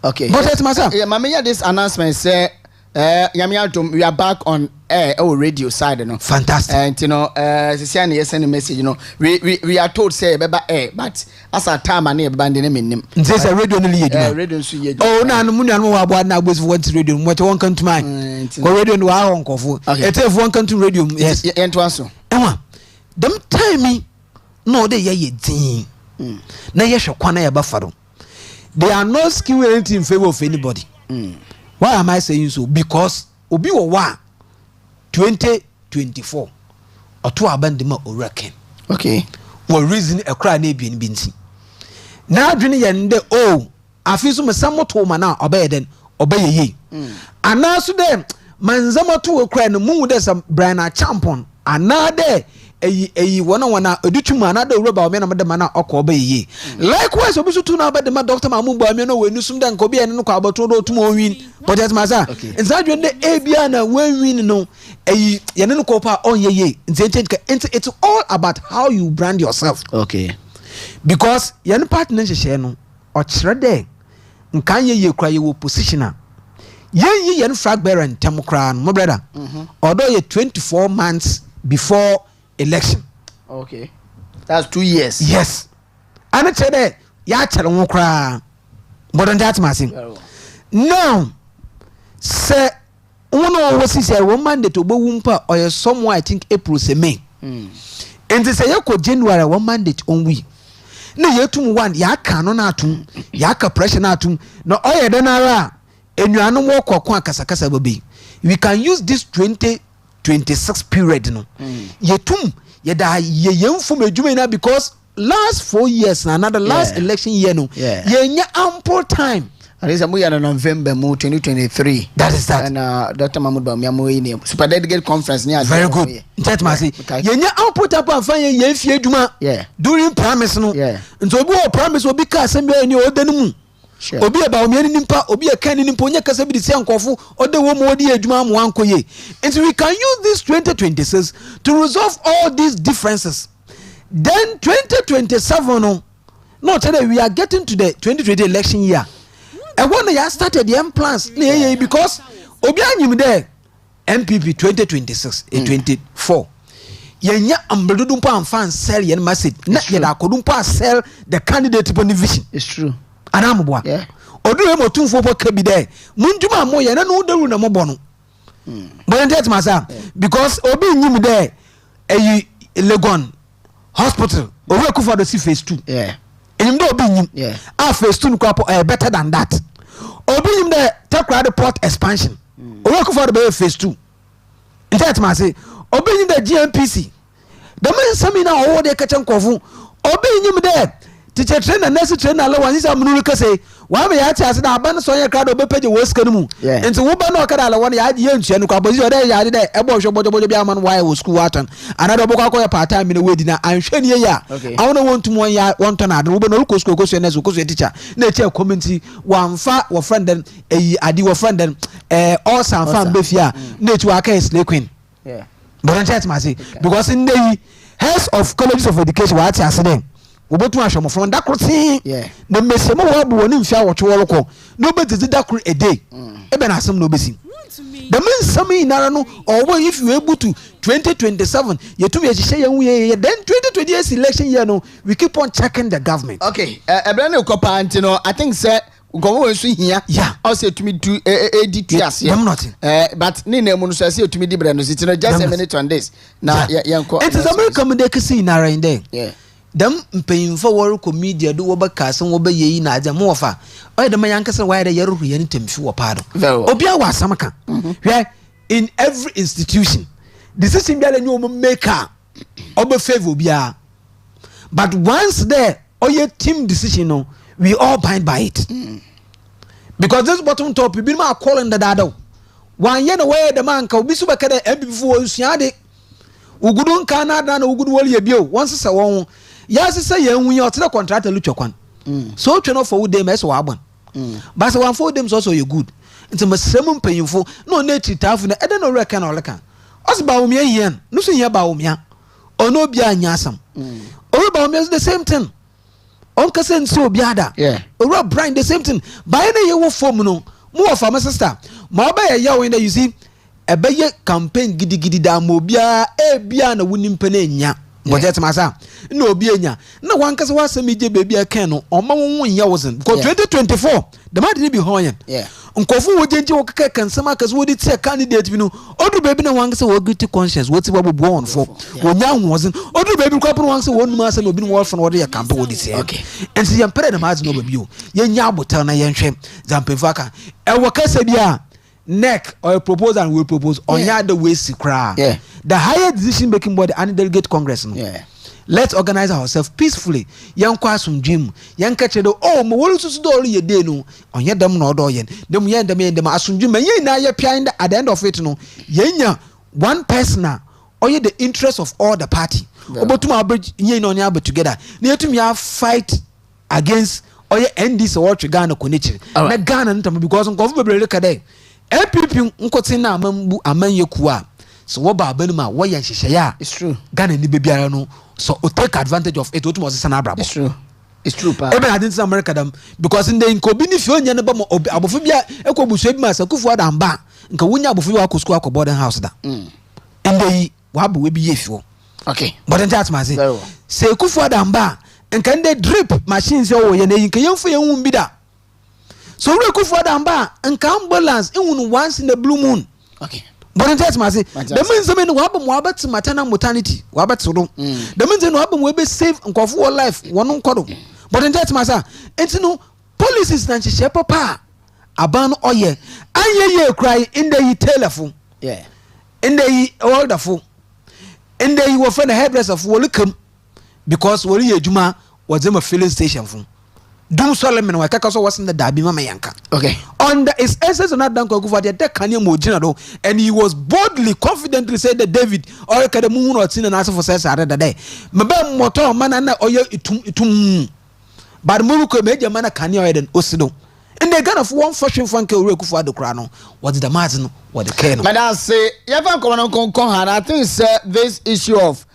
Okay, but it's myself. Yeah, mama, this announcement say Yamiatum, we are back on air radio side, you know. Fantastic. And you know, Sisiani send a message, you know. We are told say beba air, but as a time and near banding him. There's a radio only. Radio oh no, no money no about now was what radio what one come to mind. Go radio no our uncle for. It if one come to radio. Yes. And to answer. Emma, them time me no they ye tin. Na ye shokwana ya bafaro. They are not skewed in favor of anybody. Why am I saying so? Because obi wo wa 2024 oto abandema oraken. Okay. What reason Accra na bi nti. Na adwene ye nde afiso me samoto ma na obey den obey ye. Anaso dem manzamoto Accra no mu de some Brian Champon anade eyi wana edutuma anada roba o me na madama na okoba yi likewise obi so tu na ba de ma doctor mamu ba me no we nusum dan ko bi ene no kwa abato do tuma o win but as maza nza dwe de ebia na we win no eyi ye ne no ko pa on ye it's all about how you brand yourself. Okay, because ye ne partner hye no o kire de nkan ye kura ye wo position a ye ne flag bearer ntem kra no mo brother odo ye 24 months before election. Okay, that's 2 years. Yes, and it's there. Ya chere won kra. But on that massing. Now, say one of us say one mandate to wumpa or somewhere I think April say May. And they say you January one mandate on we. No ye tum one ya canon atum ya ka pressure atum no oye denara enuanu wo kwakwa kasakasa baby. We can use this 2026 period no yetum yeda yemfum adwuma na because last 4 years na another last election year no yenya ample time and is amuya na November 2023. That is that. And Dr. Mahmoud Bamiamo ni super delegate conference ni very good that must say yenya ample time and fan ye fie adwuma during promise no nso obi o promise obi ka asembia ni odanu mu obi eba omiani nimpa obi ekani nimpa onye kasa bi disi ankofo ode wo mo odi adwuma am wankoye. And so we can use this 2026 to resolve all these differences. Then 2027 no tell we are getting to the 2020 election year and when they started the plans because obi anyim there MPP 2026 24 yenya ambledum pa fan sell yen message na yeda kodum pa sell the candidate vision. It's true. Anamboa odu e motumfo po ka bi de munjuma mo ye na no daru na mo bono but that masa because obi nyim de eyi Legon hospital owe kufa do si phase 2 enyim de obi nyim phase 2 ko better than that obi nyim de Takoradi port expansion owe kufa do be phase 2 that masa obi nyim de GMPC the man samina owo de kachen kofu obi nyim de teacher trainer nurse trainer la wan isa munuru kase wa me ya ti ase na aban so ye krado be page wo sika mu enti wo ba na okada la wan ya ye ntua no kwa bozi ode ya de e bo hwe bojo bi aman wa wo school watan another bo kwa part time ne wedi na anhwe ne ya awon wontum won ya won ton ade wo be no ko school ko so ne so ko so teacher na e community wanfa wo friend den eyi adi wo friend den all san fan be fia na etu aka slay queen but on chat masi because in the heads of colleges of education wa ti ase den obotu ahwemo from that crossing na mesemo wa bu woni mfia wo tworo ko no be did that a day e be na asem no besi the mean some nara no or if you able to 2027 you to be then 2028 election year no we keep on checking the government. Okay, ebrane ukopa antino I think say go we so hia also to me do edts but ni na mu no say to me di bre no sit no just a minute on this na yanko it is America me dey kisi nara in there dem mpanyimfo wor ko media do wo ba kasen wo ba yeyi na aja mo wofa o de mayankasa wa de yeru ye ntemfi wo paado obi a wasam ka hwe in every institution decision bi ala nyi o maker obe favor obi a but once there o ye team decision no we all bind by it because this bottom top you be ma calling the dado one yen away the man ka bi so beka de before usuade ugudun kana na ugudu woli ebio once say won ya say yan hu ya ote contract luchokwan so twe no for dem eso abon but one for them also you good nti masem mpanyimfo no na titafu na ede no reka na oleka osba wo mia yen no so yen ba wo mia ono bia anya asam o ba wo mia the same thing on kase nsi obi ada o Brian the same thing by na ye wo form no mo of my sister ma oba ye ya wo na you see ebeye campaign gidigidi da mo bia e bia na woni mpa na nya budget masa na obi enya na wan kase wa asem je baby aka no o ma won nya wozen because 2024 the man dey be hoyen nkofu wo genji wo kaka kansama kase wo di tie candidate bi no odu baby na wan kase wo guilty conscience wo ti babo bo on for wo nya wozen odu baby kwa pro wan kase wo numa ase no obi no wo no wo dey campaign wo di tie ensi ye mpere na ma no baby o ye nya abotal na ye nhwe zampemfa aka e wo kase bia neck or a proposal will propose on the way sikra. The higher decision making body and delegate congress. No? Let's organize ourselves peacefully. Young kwasum dream. Young catch the mo wolu susu do ye day no. On ye dem no do yen. Dem yen dem asum dream. Ye na ye pia at the end of it no. Ye one person or ye the interest of all the party. Obotuma bridge ye no nya together. Ne yetum ya fight against or ye end this or Ghana konichi. Na Ghana ntam because nkofu bebre look at there. MPP nkoti na amambu amanye kuwa so wo ba banuma wo ye nhihye ya it's true Ghana ni bebiara no so o take advantage of it otumo sesa na brabo it's true pa ebe hadin in America dam because in the nkobi ni fi onya ne ba mo abofo bia ekobusu bi ma sakufu adam ba nka wonya abofo wa kosko akọ boarding house da ende wa ba we bi yefio okay but then that ma say kufu adam ba nka ende drip machines wo ye na yin ka yemfo yehun bi da. So we go for damba and ambulance in once in the blue moon. Okay. But in that matter, the means I mean wabam maternal mortality, wabaturu. The means in wabam will be safe and for life, one on kodo. But in that matter, it's no policies that she papa aban oye. Aye cry in the telephone. Yeah. In the older fool. In the you offend the hairdresser of welcome because Woli Juma was them a filling station phone. Dum Solomon wa kaka so wasn't the dabi mama yanka. Okay. On the his essence not done go for the kanye mojina and he was boldly confidently said that David or ka the moon or tin and answer for says other day. Maba motor man na oyo itum. But mu ko meja man kanye oyeden osido. In the kind of one fashion funke we ku for the crown. What the martin what the cane. Madam say you fan ko kon I think this issue of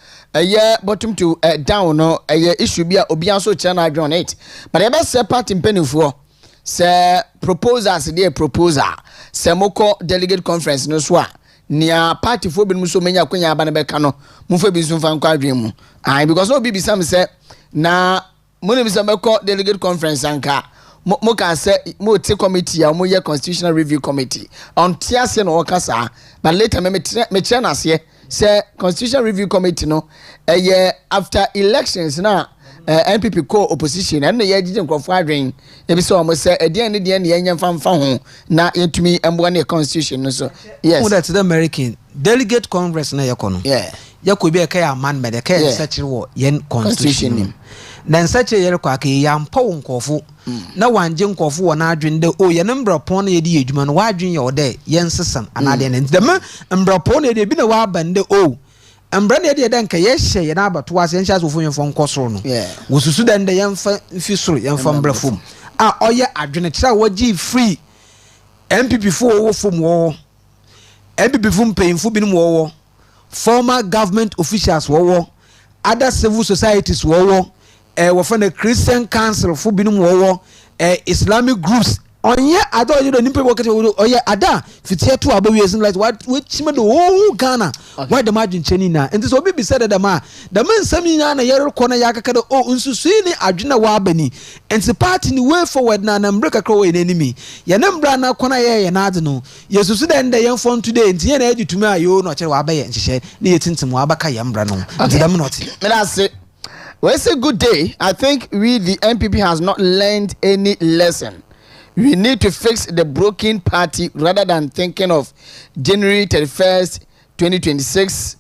bottom to down no issue be obian so channel on it but e be say party mpenifo say proposals dey proposal say moko delegate conference no so a nia party fo bi mu so menya kwanya aba na be ka no mu fa bi so fa nkwa adwen mu because no bi sam say na mo ne bi sam meko delegate conference anka mo can say mo take committee mo ye constitutional review committee on tiase no okasa but later me chana se say constitutional review committee no after elections na NPP co opposition and ye gije nkrofo adwen e bi so mo say e de ne yenye famfa ho na yentumi embo na constitution no so yes that's the American delegate congress na yakono yakọ bi e kai amendment e kai search wo yen constitution na nsache yere kwa ka ya mpa wo nkofo na wanje nkofo wo na adwen de o ye ne mbrapon na ye di edwuma no wa adwen ye o de yen sesan anade ne dem mbrapon na ye bi na wa bande o mbra na ye de nka ye hye ye na abato ase nhyas wo fonye fon nkosoro no wo susu de nde yen fa mfi soro yen fa mbrafom a oye adwen kira wo gi free MPP fo wo fom wo MPP fo mpayinfo bi no wo former government officials wo other civil societies wo for the Christian Council for binum wo Islamic groups onye ada oye do nimpe work oye ada fitie to abawiesen like what which me the whole Ghana why the margin cheni na and so be said that ma the man sami na yere ko na yakaka do nsusu ni adwena wa abani and the party ni way forward na mbreka kro we enemy ye na mbra na kona ye na ade no yesusu den de yen fon today nti ye na agitumi ayo no kire wa abaye nhihye na yetintim wa abaka ye mbra no nti dem not me that's it. Well, it's a good day. I think we, the MPP, has not learned any lesson. We need to fix the broken party rather than thinking of January 31st, 2026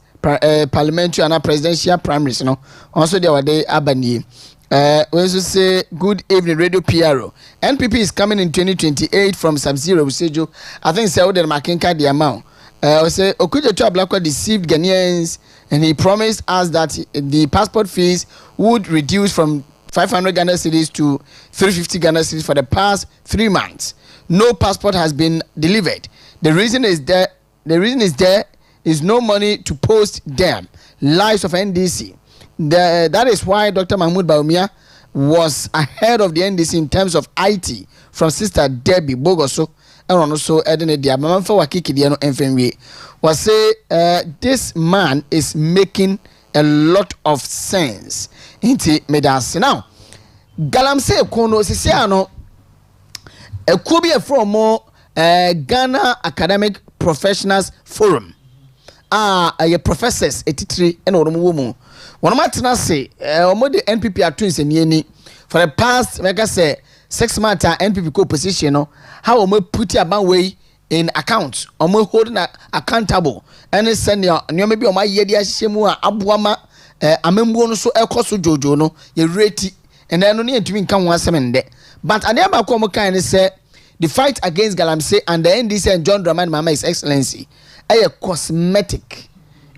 parliamentary and presidential primaries. You know, also there were day abani. We also say good evening radio PRO. NPP is coming in 2028 from sub-zero. We say Joe. I think say the Makinka the amount. We say Okyeremaba Blackwood deceived Ghanaians and he promised us that the passport fees would reduce from 500 Ghana cedis to 350 Ghana cedis for the past 3 months. No passport has been delivered. The reason is there is no money to post them. Lives of NDC. That is why Dr. Mahmoud Baumia was ahead of the NDC in terms of IT from Sister Debbie Bogoso and also Edene Diabama for Wakiki Diano Enfenwe. Was say this man is making a lot of sense. Inti medasi now. Galamsey kono sisiano could be from more Ghana Academic Professionals Forum. Your professors etitri and woman. One of my tenants say, the NPP are twins and yeni for the past, like I say, 6 months NPP co-position, how we put your ban way in account, or we holding accountable, and send your maybe on my yedia shemua abuama, amembo so ekosu jojo no, ye rate, and then only to come one semen. But I never come kind of say the fight against Galamsey and the NDC and John Dramani Mahama His Excellency, a cosmetic,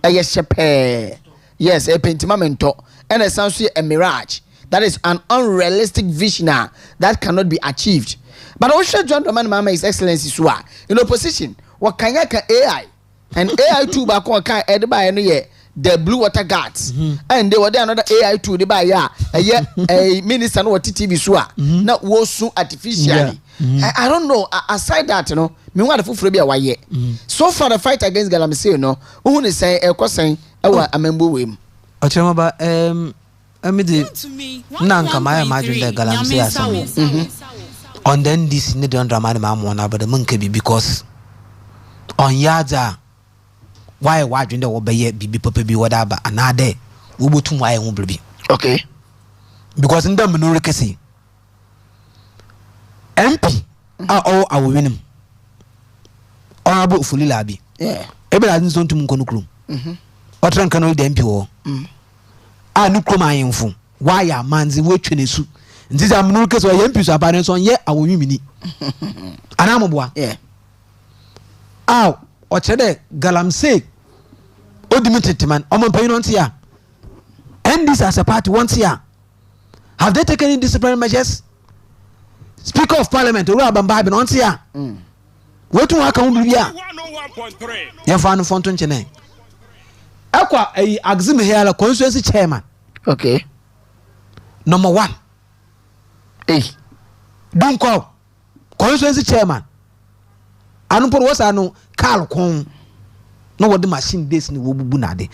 a shepe. Yes, a pentimamento, and essentially a mirage. That is an unrealistic vision that cannot be achieved. But also, John Dramani Mahama His Excellency Swa in opposition. What can AI and AI too back on can add by the blue water guards, and they were there another AI too. They buy a minister no TV Swa not was so artificially. I don't know. Aside that, me want to fulfill why so far the fight against Galamsey, who is saying a question. Okyeremaba amidi nanka my imagine the Galamsey asam on then this need John Dramani Mahama na but the monkey because on yada why wadwin the obeye bibi papa bi wada ba anade wobotum why ho bibi okay because in them no rekesi MP all our winning honorable Fulilabi ebela nso ntum nkono krum Otran kanol de MP wo no kroma yemfu why ya manzi we twenesu nti za mnu keso ye MP so apare so ye awonwimini anamoboa ochede Galamsey odimiteteman omampanyi no ntia and this as a party once here have they taken any disciplinary measures? Speaker of Parliament Uru Abamba be no ntia wetu aka hu bibia 101.3 ye fa no fonto nchene Aqua a Axim here constituency chairman. Okay. Number 1. Don't call constituency chairman. Anupor was ano Carl Kong. No what the machine base ni wobubu na de. E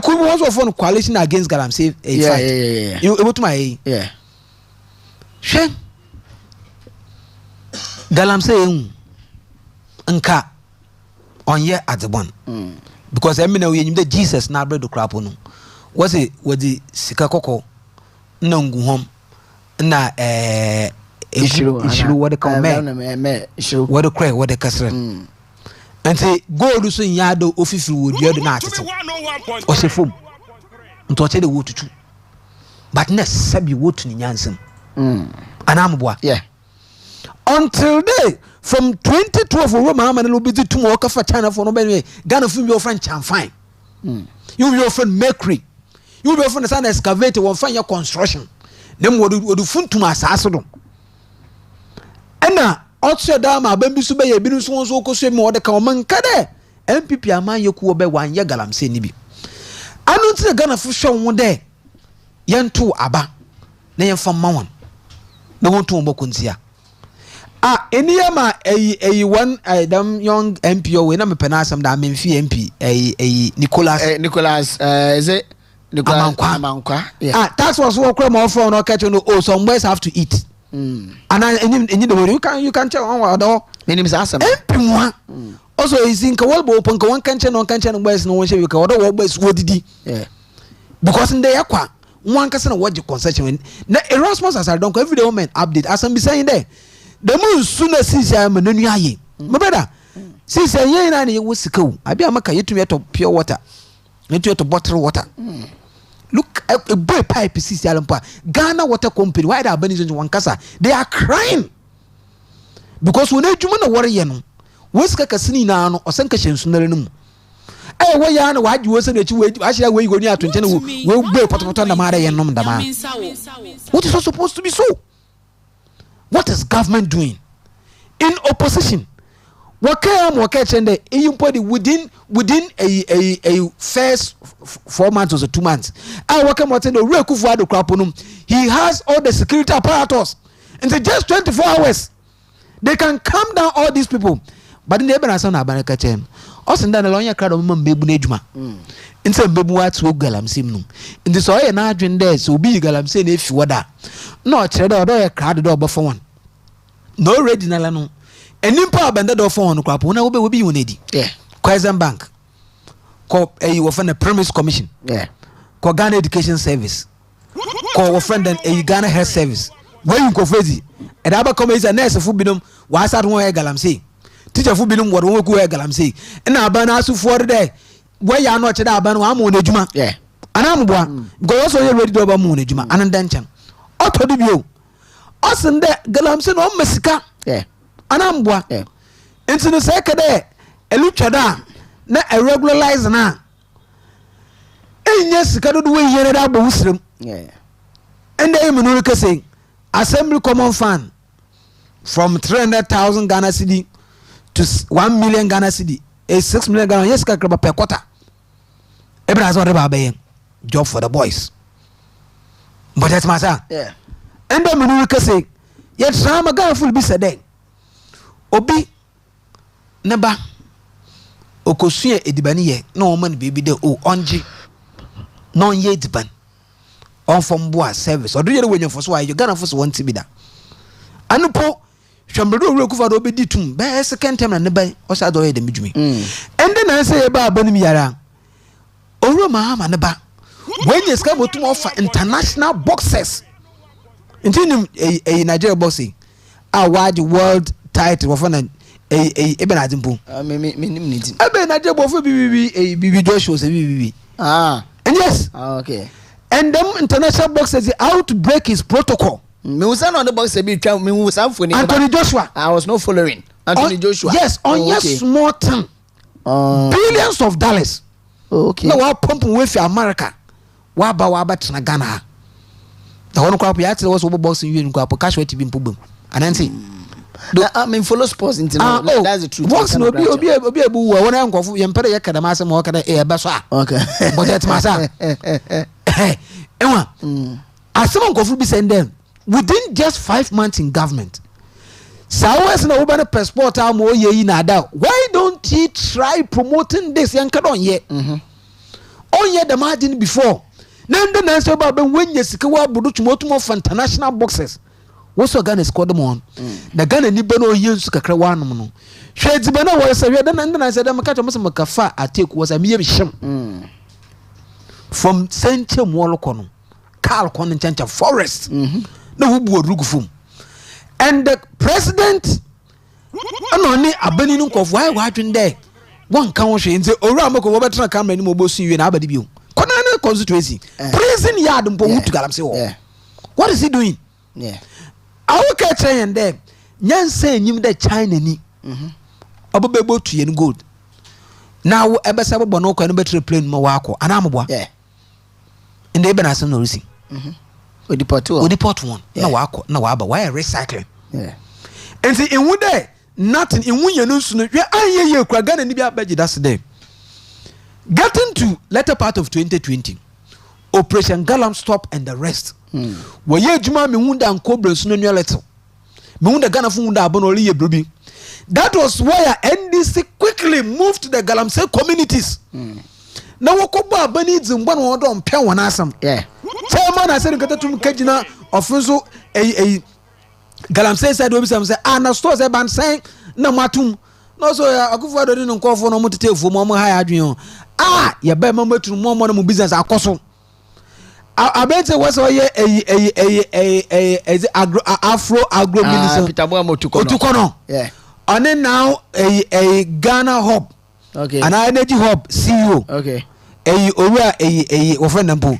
could was of one coalition against Galamsey. Yeah. You able to my yeah. She Galamsey nka on ye at the one. Because I mean we Jesus na bread crap no was it with the sika koko na ngu hom na issue what they call me what the cry what the kasra and say go do so yado ofifi wo duado na atete o se fom nto che de wo tutu but na sabi wo tu ni nyansem anamboa yeah until day from 2012 Roma man will be to work for China for no be Ghana from your friend Chamfine. You your friend Mercury. You your friend the excavator will find your construction. Them would fun to my sasso. And now also dama bambi sube ye binu so ko so mo de ka man kade MPP aman yoku obe wan ye Galamsey ni bi. Anu ti Ghana fu show won de yentu aba na yen fam ma won. Na won to mboko ntia. Anyama a one young MPO when I'm a penasam that mean MP Nicholas is it Nicholas Amankwa yeah that's was what crime off on catch no some boys have to eat and you can tell on what my name is Asam MP also is in Kawalbo open one can't boys no one shall you can order what boys what did he yeah because in the aqua one can what you concession na Erasmus as I don't every day moment update as I'm be saying there. The moon sooner sees I am an unuaye. My brother, since a year and it was cool, I be a maka to pure water, into to bottle water. look a boy pipe sisi alampa Ghana Water Company why that Albanese one kasa they are crying because when ejuma na worry no weska kasini na no osanka hyensunare no mu we ya na waji wo se na chi we ahia we go ni atonche na we boy potopoto na mara ye nom dama what is supposed to be so what is government doing in opposition what chende import within a first 4 months or 2 months what came attend he has all the security apparatus in just 24 hours they can calm down all these people but in the even asana abanaka chen also nda na lonya crowd mma mbebu na ejuma nse mbebu wat wo galamsey no ndi so ye na adwen there so obi galamsey na efi woda no kire da odo ye crowd do obofo one no ready na la no enimpa abende do phone kwa po na wo be wo bi wonedi Kwazan Bank ko wo fa na premise commission ko Ghana Education Service ko wo friend and Ghana Health Service wey you ko fezi e da ba come is a nurse fu binom wa sa do galamsey teacher fu binom wo do wo galamsey na aba na asu for there wey ya no che da aba no amu na ejuma anamboa go so ye ready do ba mu na ejuma ananda nchan otodo bio osinde galamsey no masika anambwa into the second day eluchada na regularize na enya sika do we yere da bo usrem and they menu ka say assembly common fund from 300,000 Ghana cedi to 1 million Ghana cedi 6 million Ghana yes ka per quarter ebrazo de ba job for the boys but that's masa and they menu ka say yet drama Ghana full be said obi neba okosua edibani ye na o man bibi de o onji non ye ediban on from boa service odo yere wenyo foso ayo Ghana foso want bi da anupo hwambedo owura kufa do obedi tum be second time na neba o sa do ye de midwumi ende na say e ba abanim yara owura ma neba wenye ska botum offer international boxers intinim Nigeria boxing award world title of an even adimpo ebe na jebo for bibi Joshua say bibi and yes okay and them international boxers how to break his protocol me was on the boxer be me was for Anthony Joshua I was not following Anthony Joshua yes on yes small time billions of dollars okay now wa pump we for America wa ba tena Ghana the one crap ya tell was boxing you crap cash we tv mpobam and then see I mean follow sports into that's the truth. Box no obi ebu wa wona nkofo ye mpere ye kada ma asem o kada e be so a. Okay. But that masa. Enwa. Asem nkofo bi send them within just 5 months in government. Sawes na wo ba na passport am o ye yi na da. Why don't he try promoting this yan kada on ye? On ye the margin before. Na ndo na so ba ben wenye sika wa budu tumotumo for international boxers. What's Ghana squad them on? The Ghana ni beno years kakra wanom no. Shades beno was a read and I said, I'm a catch makafa I take was a mere shim from Central Molocono, Carl Conan Chancha Forest. No who rugufum. And the president only a beninum of why watching there. One country in the Oramako Wabatran come and Mobosi in Abadibu. Conana constituency. Prison yard and Bomu to Galamsey. What is he doing? Yeah. I will catch and there. Nyan say him the China ni. Obobebo to yen gold. Now ebesabo bono ko no betre plane mo wako. Anamboa. Yeah. In the even asan no risi. We deport one. Na wako na waba why recycling. Yeah. And see in would there nothing in wun yenu sunu. We aye kwa Ghana ni bia beji that's day. Getting to latter part of 2020. Operation Galam stop and the rest. Wa ye juma me hunda nkobra sunu no little. Me hunda Ghana fu hunda abono ye brobi. That was why NDC quickly moved to the Galamsey communities. Na wokoba abani dzimba no odo mpe wona asam. Yeah. Chairman I said nkatum kagina ofunso Galamsey said we say na stores e ban say na matum. No so akufo ado ni nkofo no mutetefu mo ha adwen ye ba mamatu mo mo no business akoso. Abete was agro minister Peter Boamo Tukono. Yeah. And then now a Ghana hub. Okay. An energy hub CEO. Okay. owura ofren nampo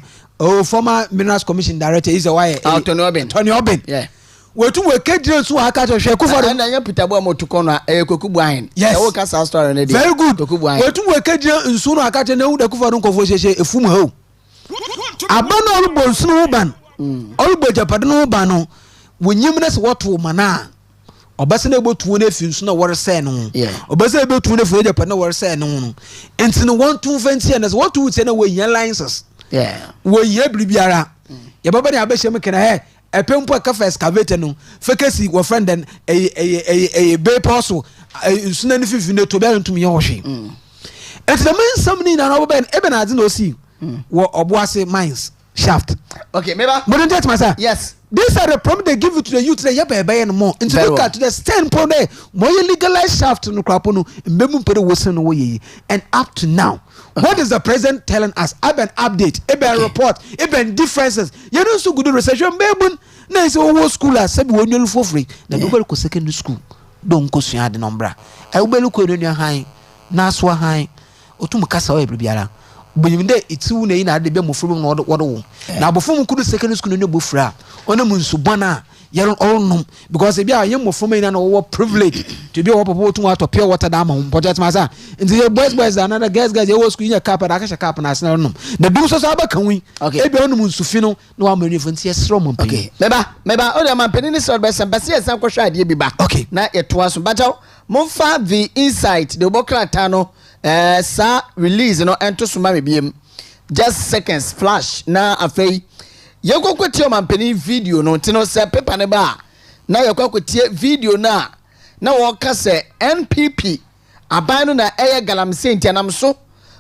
former Minerals Commission director is a why Tony Obin yeah wetu we kedire so aka to hwe kufo na nya Peter Bo motuko no kokubu ahen yes wo ka sa story na dey very good kokubu ahen wetu we kedire nsu no aka te na wu da kufo no nkofo hyehye efum ha abano olubo nsu no ban olubo japade no ban no wonyim na se woto mana obase na ebotuo na efi nsu na wore se no obase ebotuo na efi japade na wore se no no enti no 120 na se woto wuti na we nya licenses yeah we ye bibiara ye baba ni abehye kena he epempo akafa excavator no fekesi wo friend den be poso nsuna ni fifi ne to be ntum ye wo hwe enti the main something na no ben ebe na ade no see wo oboase mines shaft okay meba but don't my sir yes these are the problem they give it to the youth they yebe no more into look at to the standpoint there more legalized shaft no krapo no mbemu mpere wosen no wo ye and up to now what is the president telling us? Eben update, eben report, eben differences. You know so good research. Mbebun na ise wo school as sabi wo nyelu for free. Na do ko secondary school. Don ko sua de nombra. E wo belu ko no han. Na so han. Otum kasa wo ebribiara. Bonyimde itiwu na yi na de be mofuru no wodo. Na abofum kudu secondary school no bofura. Ona munsu bona. Yaron all num because ebi a yem from na no privilege to be up to water pure water down on project masa into your boys another guys you school in cap and akasha cap na asna num the do so aba kan wi ebi onum nsufi no na wa mani fanti esro mo mpani okay meba o de man penini so be sambasi esan ko hwa ade bi ba okay na yetoa so bajaw momfa the insight the bokrata no sa release no ento so ma biem just seconds flash na afei yekokweti o mampeni video no tino se paper ne ba na yekokweti video na wo ka se NPP aban no na eye galamsey ntianam so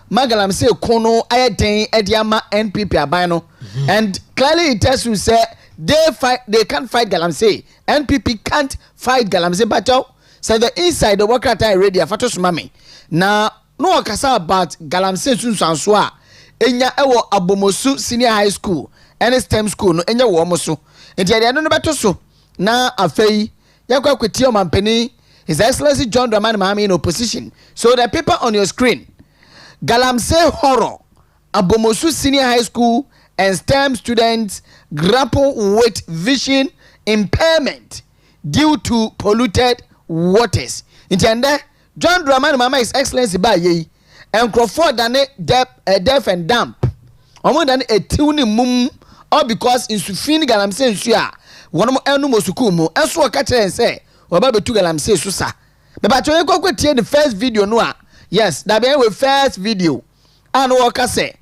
ma galamsey kono aye den ediama NPP aban no and clearly it tells you say they can't fight galamsey NPP can't fight galamsey but so the inside the worker time ready afato sumame na no wakasa about galamsey sunsanso a enya ewo abomosu senior high school any STEM school no enya wo mo so enti ade no beto so na afei yakwa kweti o mampeni His Excellency John Dramani Mahama in opposition. So the paper on your screen, galamsey horror, abomosu senior high school and STEM students grapple with vision impairment due to polluted waters. Entiende John Dramani Mahama His Excellency ba ye and Crawford dane deaf and damp. Omo dane etiwni mum all because in sufini galamsey nsu a wono mo enu mosuku mu enso o ka kire nse oba betu galamsey so sa be ba choye kokwetie the first video no a yes that be we first video and wo ka say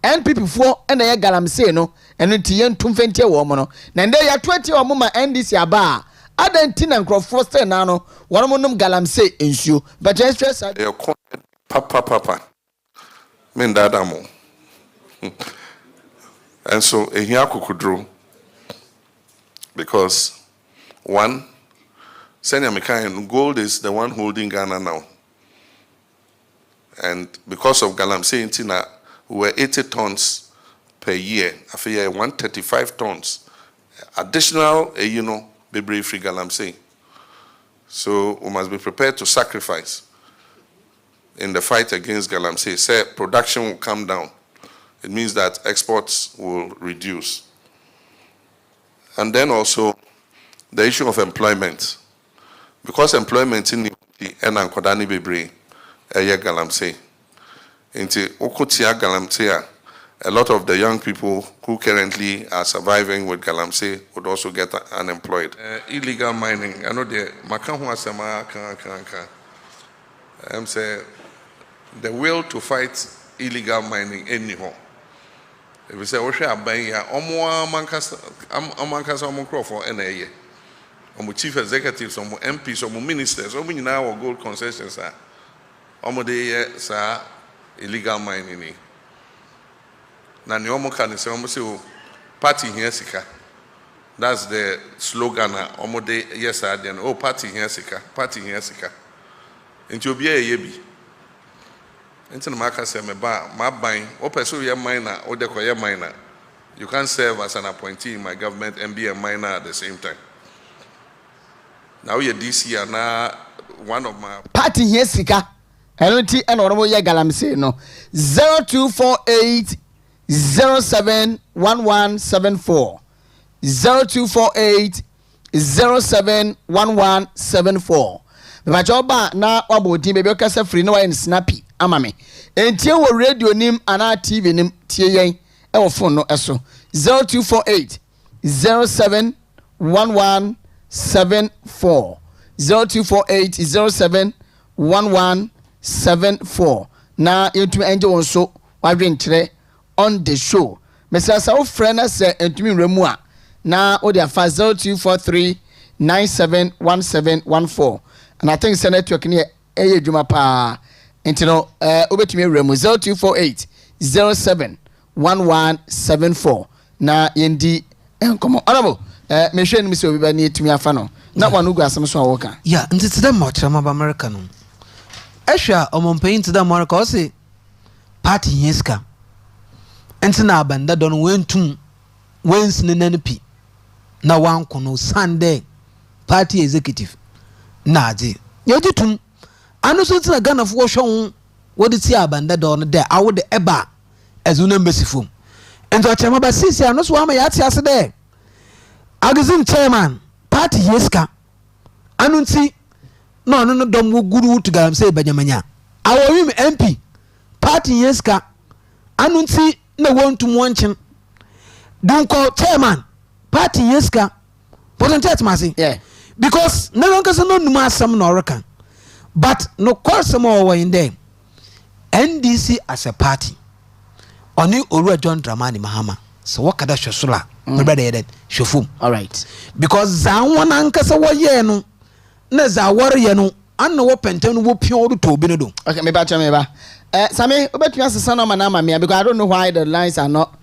NPP fo na ye galamsey no enu tiye ntumfentie wo mo no na nde ya 20 o mo ma NDC aba adanti na nkrofo stay na no wono mo num galamsey ensuo but stress papa men dadamo and so ehia kokudro because one senior Mikayan gold is the one holding Ghana now, and because of galamsey intina we were 80 tons per year after year 135 tons additional be brave free galamsey, so we must be prepared to sacrifice in the fight against galamsey. Say production will come down. It means that exports will reduce. And then also the issue of employment. Because employment in the Enankodani Bebre, galamsey. Into Okotia galamsey, a lot of the young people who currently are surviving with galamsey would also get unemployed. Illegal mining. I know the Makanwa Sama Kanka. I'm saying the will to fight illegal mining anyhow. If we say we share buying ya omo mankasa omo crofo na ye omo chief executives omo MPs omo ministers omo nyina our gold concessions are omo de sa illegal mining ni na ne omo kan say omo say party here sika. That's the slogan omo de yes then party here sika nti obi ye bi. Into the market say my buying or pursue your miner or the miner. You can't serve as an appointee in my government and be a miner at the same time. Now you're DC and now one of my party here sika Enunti and Oromo ye galamsey no 0248 071174 0248 071174 Bajoba na wabodi baby okasa free no wine snappy amame entie wo radio nim ana TV nim tie yen e wo phone no eso 0248 071174 0248 071174 na yentumi enje won so wadwenkyere on the show Mr. Sao friend say entumi remu a na o dia fa 0243 971714 and I think say network ni eye dwuma pa entino obetumi remu 0248 071174 na yendi enkomo honorable me hwe ni so obi ni etumi afa no na wanu gu asem so awoka ya ntiti da Okyeremaba America no ehwa omompanyin ti da America o se party yeska entina abanda don wentum wensine nanipi na wankono Sunday party executive na ade yejitum anu so tina Ghana fo hwe wodi ti abanda don de awode eba ezuna embassy fom ento Okyeremaba sisi anu so ama ya ti ase de agazin chairman party yeska anunti no dom wo guru to galamsey banyamanya awowim MP party yeska anunti na wontum wanchin dunko chairman party yeska potentate masi yeah because no one can no numa asam no rekan but no course mo in there NDC as a party oni Owura John Dramani Mahama so wakada hwesula my brother that shofum all right because za won ankasa wo ye no na za wore ye no an wo penten wo pio do to bi no do okay me ba Sami obetumi asesa no manama me because I don't know why the lines are not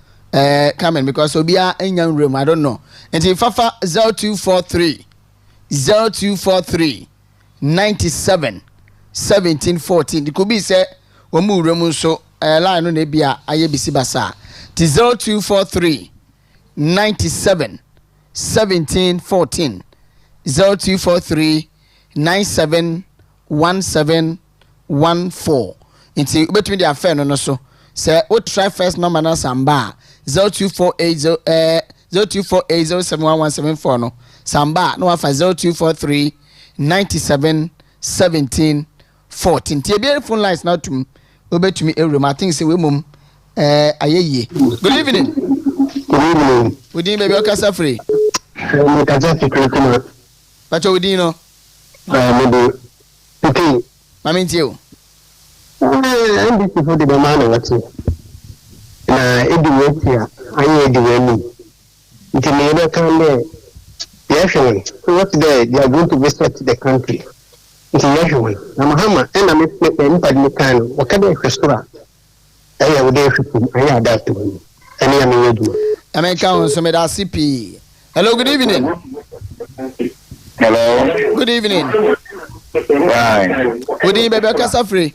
coming because obia enyan room I don't know until fafa 0243 97 1714 it could be say omu room so line no na bia aye bisi basa 0243 97 1714 0243 97 1714 Inti ubetumi dia fair no so say we try first number na samba 0248 0248071174 no samba no afa 0243 97 17 14 tie be phone lines now to ubetumi every I think say we mum ayeye good evening good evening baby okasa free me kaza fikiri kuma pacho udi no maybe okay mami ntio NDC for the man what na eduwetia anya eduweni ntimene kande yashwe what they are going to visit the country yashwe na mahama ena me mpadi kan wakade kwesura aya wode hwepum aya adatu ene ya meyedu America on so me da CP hello good evening hello good evening right good evening baby okasa free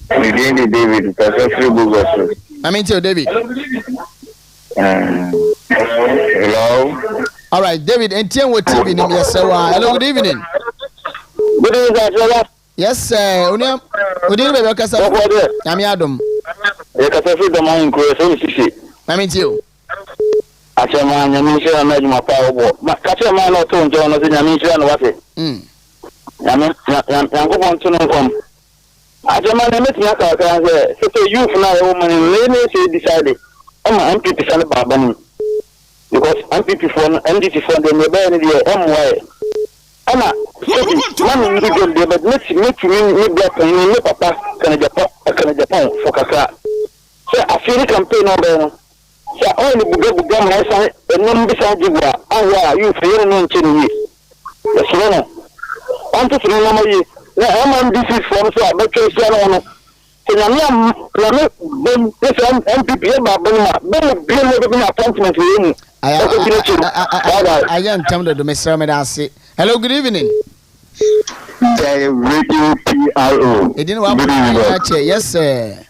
David, Professor Bugoso. I mean to David. Hello. All right, David. And tell what TV name yes sir. Hello, good evening. Good evening, sir. Yes, sir. Good evening, baby. Okasa. I'm Adam. You can see the man in Kuwait. I mean to you. Achema nyamisha na juma pawo. Kacha mano to njo no nyamisha no wase. Yango ponto no kom. Achema na meti aka ka say so youth na woman really say decide. MPP san baba ni. Because MPP for NDC for the mebe ni the MY. Ama man ni go dey but make me black ni me papa kana Japan for kaka. So afiri campaign no be no. So all the buga mo say enum bisa jibwa awa you feel no nchini. Yes no. Anto sino na mai na MDC for so abeto sia no no. Nyamia na me ben MPP baba ni ma ben bi no appointment we mu. I am telling the Mr. Medasi. Hello, good evening. Radio PRO. It didn't want to yes, sir.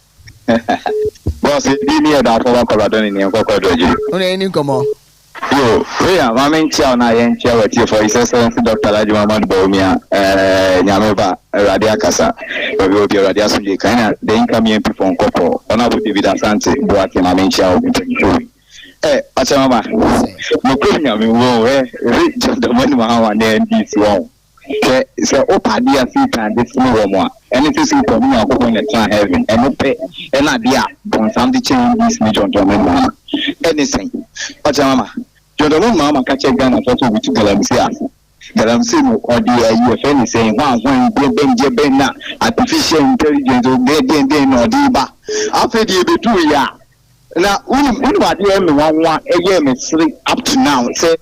Boss, it didn't hear that for Takoradi in Takoradi. Only any come on. we are Mamin Chow na Enchill with for His Excellency Dr. Okyeremaba Bomia, Nyameba, Radia Casa, where we will be Radia Suji, kind of the income MP from Copo, Honorable David Asante, Boaki Mamin Chow. Okyeremaba, Mukunya, we will reach the money and then this one. So, Opadia Sita and this new one, and it is for me, I'm going to heaven, and pay an idea on something change this new gentleman. Anything. Okyeremaba, gentleman, Mamma, catch a gun and also with galamsey. Galamsey or the UFN saying, one, Ben, artificial intelligence, or then, or Diba. After the 2 years. Now, one year, up to now, say,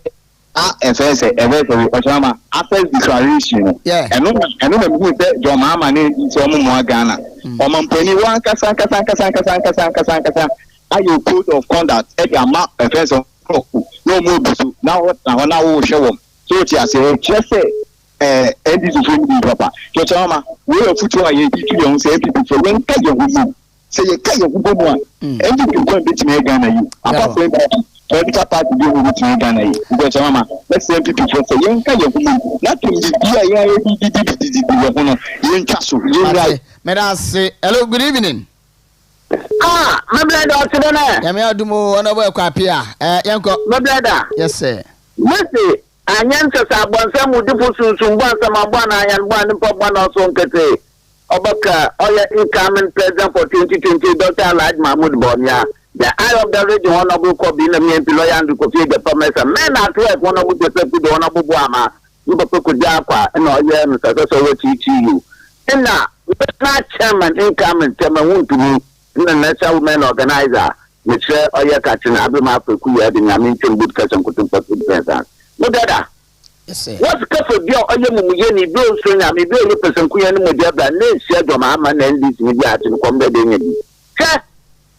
Okyeremaba, after declaration, and no good that your mamma needs some more Ghana. Oman Mpuntuo, Kasa, are you code of conduct at your mark affairs of no more now what I will show them. So just say, and this is really proper. Okyeremaba, we are future, you don't say people for when can you say you can't go one. And you can beat me Ghana. Apart from that. Political party do with Ghana. Okyeremaba, let's say people say you can't not to hello, good evening. My brother, Yamia Dumo, one over Capia, Yanko, my brother. Yes, sir. Mercy, and Yanka Sabon, some different from one and one pop one also Kate. Obaka, Oya incoming president for 2020, Dr. Lad Mahmoud Bonya. The eye of the region, honorable Kobina, me and Piloya and Kofi, the promise, and men at work, honorable the honorable Buama, you could Japa, and all your Mr. teach you. And now, not chairman incoming, chairman won't to me, the national women organizer, which Oya Catching Abima Puku, and I mean, good question could put the president. Look at that. What's for your Oyamuni Bill String? I may be a person Kuyan Mujaba, and said your mamma and this media to come the day.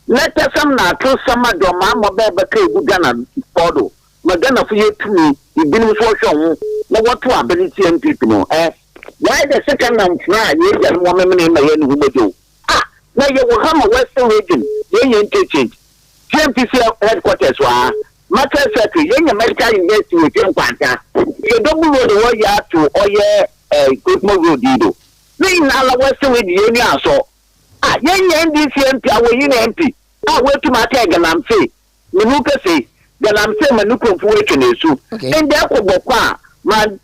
Let us some natural summer your mamma Baba Gana photo. Madonna for you to me, you've been for show. No, what to ability and people know, eh? Why the second and try, you and woman in my end who do. Ah, now you will come a Western region, you interchange. GMPC headquarters were. Matter secretary, young American investing with young Panta. You don't know the way you have to, or yeah, good move, Dido. We now Western with the union, so. Ah, young NDC our union MP. I went to my tag and I'm saying, Manuka say, then I'm saying Manuka for working is so. And therefore, my dog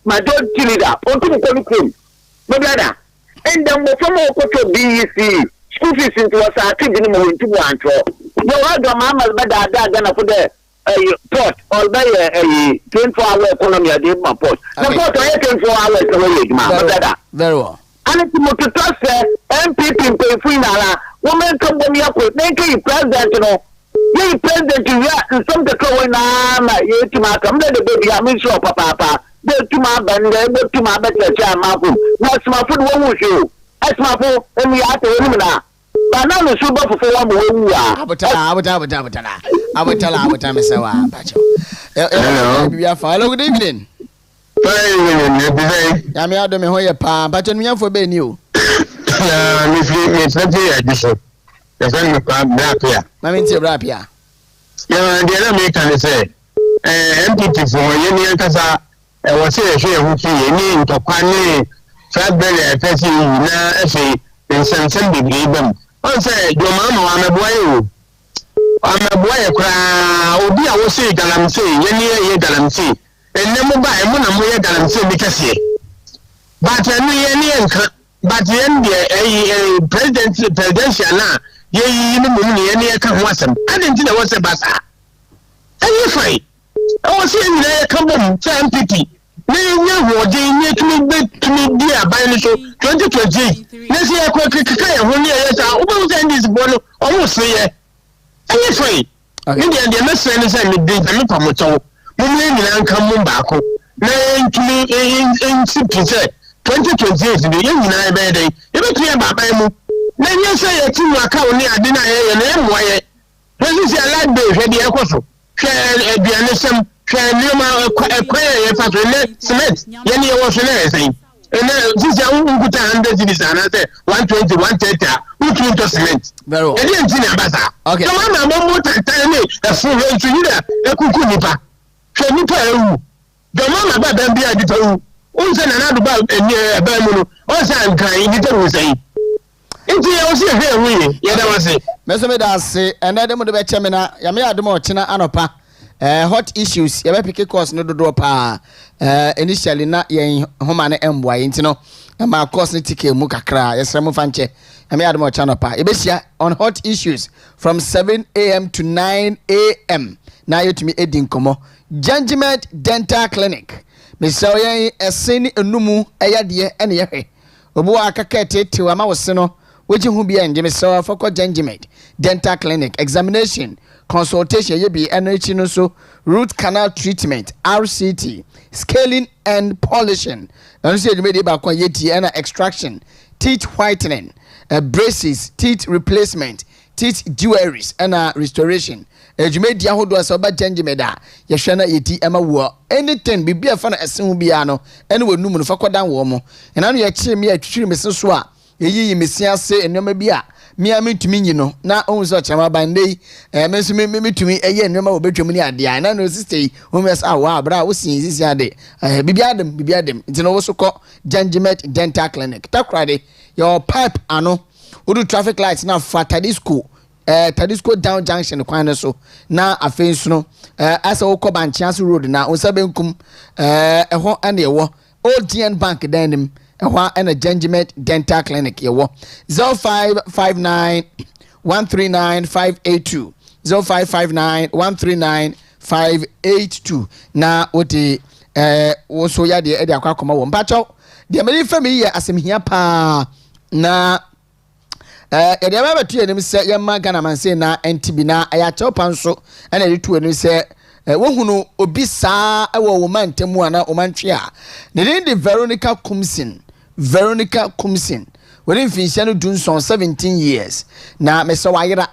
Tilida, or to the cream. My brother, and then the former of BEC, school fees into us are taking him into one. You are the mamma, but I gonna put there. Port or by a 24-hour economy at the port. The port I 24 hours away, my brother. Very well. And it's more to trust MPP in Payfina. Women come to me up with making president, you know. You president, you are some the going on, you to my come the baby, I'm in shop, papa. Go to my band, go to my better chairman. What's my food? What was you? That's my food, and we have to remember. But now the super for one I would tell myself, hello, good evening. I'm out of my palm, but I'm for being you. Miss Rapia. I mean, Rapia. The other maker say, empty for Yeni Casa, I was here, who see to Pane, Fabberry, Fessi, and some degree them. I said, your mamma, I'm a boy. I'm a boy, Obi, I was saying, galamsey, Yeni galamsey, and never buy one of my galamsey because here. But I knew but the end, a presidential now, ye, any come was him. I didn't know what's a bazaar. And you're fine. I was saying, there come on, MPP. To me, dear, by the show 2020. Let's see a quick when you are this bottle almost say, and you're free. India, the message is a big promoter. Women come back. Name to me in simple say 2028, the young and I day. You don't hear about them. Then you say a 2 account near dinner and why. When you say a light day, ready a coso. Share a bianism. Acquire cement, Yenny was anything. And then this young good 100 is another 120, 130, which winter cement. Very well. And then Bazaar. Okay. No one more time, a full range to you there, a cuckoo. hwe nipa ewu the mama ba ben bia di tawu unse na na do ba eba mu no onse ankan di tawu sei nti ya o si hwe wi ye da wase meso me da se enda de mo de be chemina ya me adom o china anopa hot issues ya be pick course no dodo pa initially na ye homa na embwa nti no ma course ni ticket mu kakra yesre mu fanche ya me adom o china pa e be sia on hot issues from 7 a.m. to 9 a.m. na yetumi edin komo Judgment Dental Clinic Mr. Oyen eseni enumu eyade ene yehwe obu akakete tewa ma wose no woji hu bia nje Mr. Foko Judgment Dental Clinic examination consultation yebi energy no so root canal treatment RCT scaling and polishing and say the media ba kwa yeti and extraction teeth whitening braces teeth replacement teeth jewelries and restoration ejumedi ahodo asoba judgment ye hwe na yeti ema wo anything bibia fa na esen bia no ene wonum no fa kodan wo mo ena no ye kire me atwitwiri me so a yeyi mesia se enoma bia me ametumi nyi no na ohun so chama bandei meso metumi eye enoma obetwam ni ade na no sister o mes wa bra wo sin sisi ade bibia adam nti no wo so ko Judgment Dental Clinic Takoradi your pipe ano odu traffic lights na fatadi school Tadisco down junction kwan so na afensu no asa wo ko banchias road na onsabenkum eho ane ewo ODN bank danim eho ane Judgment Dental Clinic yewo 0559 139 582 0559 139 582 na wote wo so ya de ede akwa wo mpacho de me fami ye asemhia pa na yede ba tu enim se yemma Ghana man say na NTB na aya chopa nso na de tu enim se wo hunu obi saa ewo wo man temu ana o man twe a ne de Veronica Kumsin we finsia no dunson 17 years na me se wayira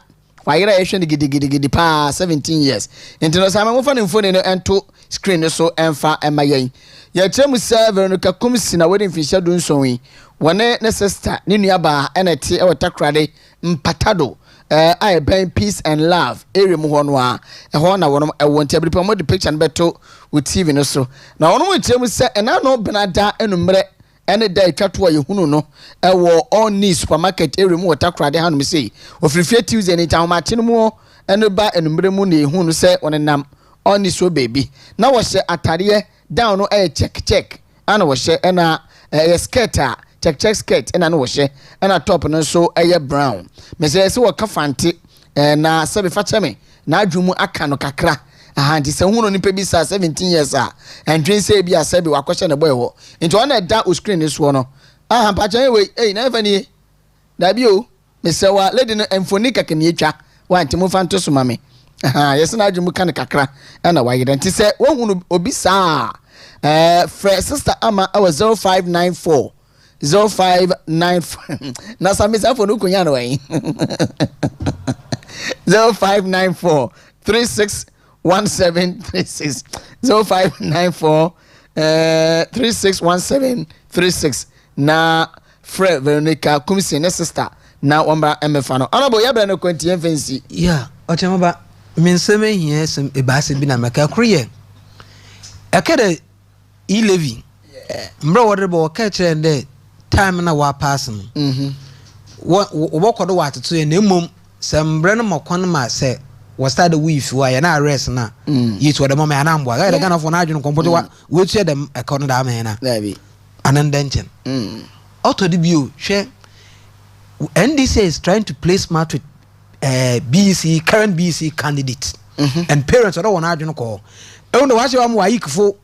ehwe ne gidi pa 17 years enti no sama mo fa ne phone no ento screen so emfa emayen ya chemu se Veronica Kumsin na we finsia dunson yi wone ne sister ne nuaba enete e Takoradi mpatado I ben peace and love area mu ho no a ho na wono e won tabri pa mo the picture no beto with TV no so na wono mo chemu se ena no benada enumre ene da twato ye hunu no e wo on supermarket area mu Takoradi hanu sei ofrifie Tuesday ni tan ma chinu mu ene ba enumre mu ne hunu se wonenam on so baby na wo hye atare down no e check ana wo hye ena skirt check skirt ena no wo hye ena top no so eye brown me say wo ka fante na sabe fa cheme na adwumu aka no kakra nti se hunu ni pebi sa 17 years a entwen say bi asabe wakohye ne boy ho nti ona da o screen so no pa chan we na fa ni da bi o me say wa lady no emfoni kakani etwa wa nti mo fa nto so mame yes na adwumu ka ne kakra ena wa yede nti se wo hunu obi sa sister ama our 0594 0594 na sami sa phone kunya no wen 0594 361736 0594 361736 na Fred Veronica Kumsin ne sister na wamba emfa no anabo ya bra no kwanti emfansi yeah Okyeremaba menseme hia sem ebase bi na maka kroye akede e-levy mbra wodebo ka kire time na wa pass no wo kodo wateto ye na mom sembre no makon ma se was start the weef wa ya na arrest na yit wo de mama ya na mbwa ga de Ghana for na adwun kompoto wa we tue dem account da ma na na bi anandenchen auto de bio hwe NDC is trying to play smart with BC current BC candidates and parents don't want adwun ko e won wa se wa mo ayikfo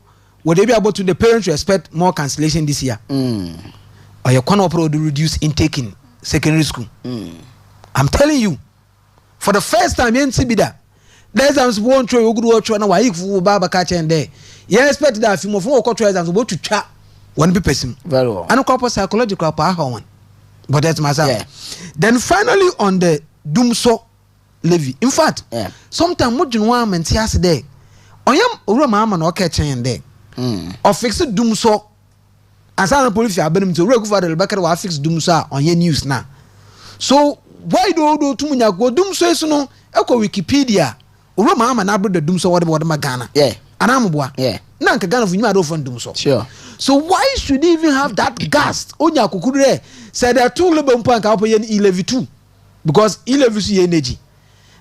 would they be able to the parents to expect more cancellation this year or you cannot reduce intake in secondary school I'm telling you for the first time in Sibida there's some one try ogudu ocho na wayi fu baba ka chen there you expect that film of okwo try exams about to twa one be person very well and corporate psychological power one but that's myself then finally on the dumso levy in fact sometimes mudun wa mentias there oyam oro mama na oka chen there or fix dumso asana police abanim to regu for the backer wa fix dumso on your news now so why do tumunya go dumso esu no eko Wikipedia oro mama na abro the dumso wode Ghana anamboa yeah na nka Ghana fu nyima do fundum so sure so why should he even have that gas onya kokudure say there two lebo mpo anka opo ye 11 because 11 so ye energy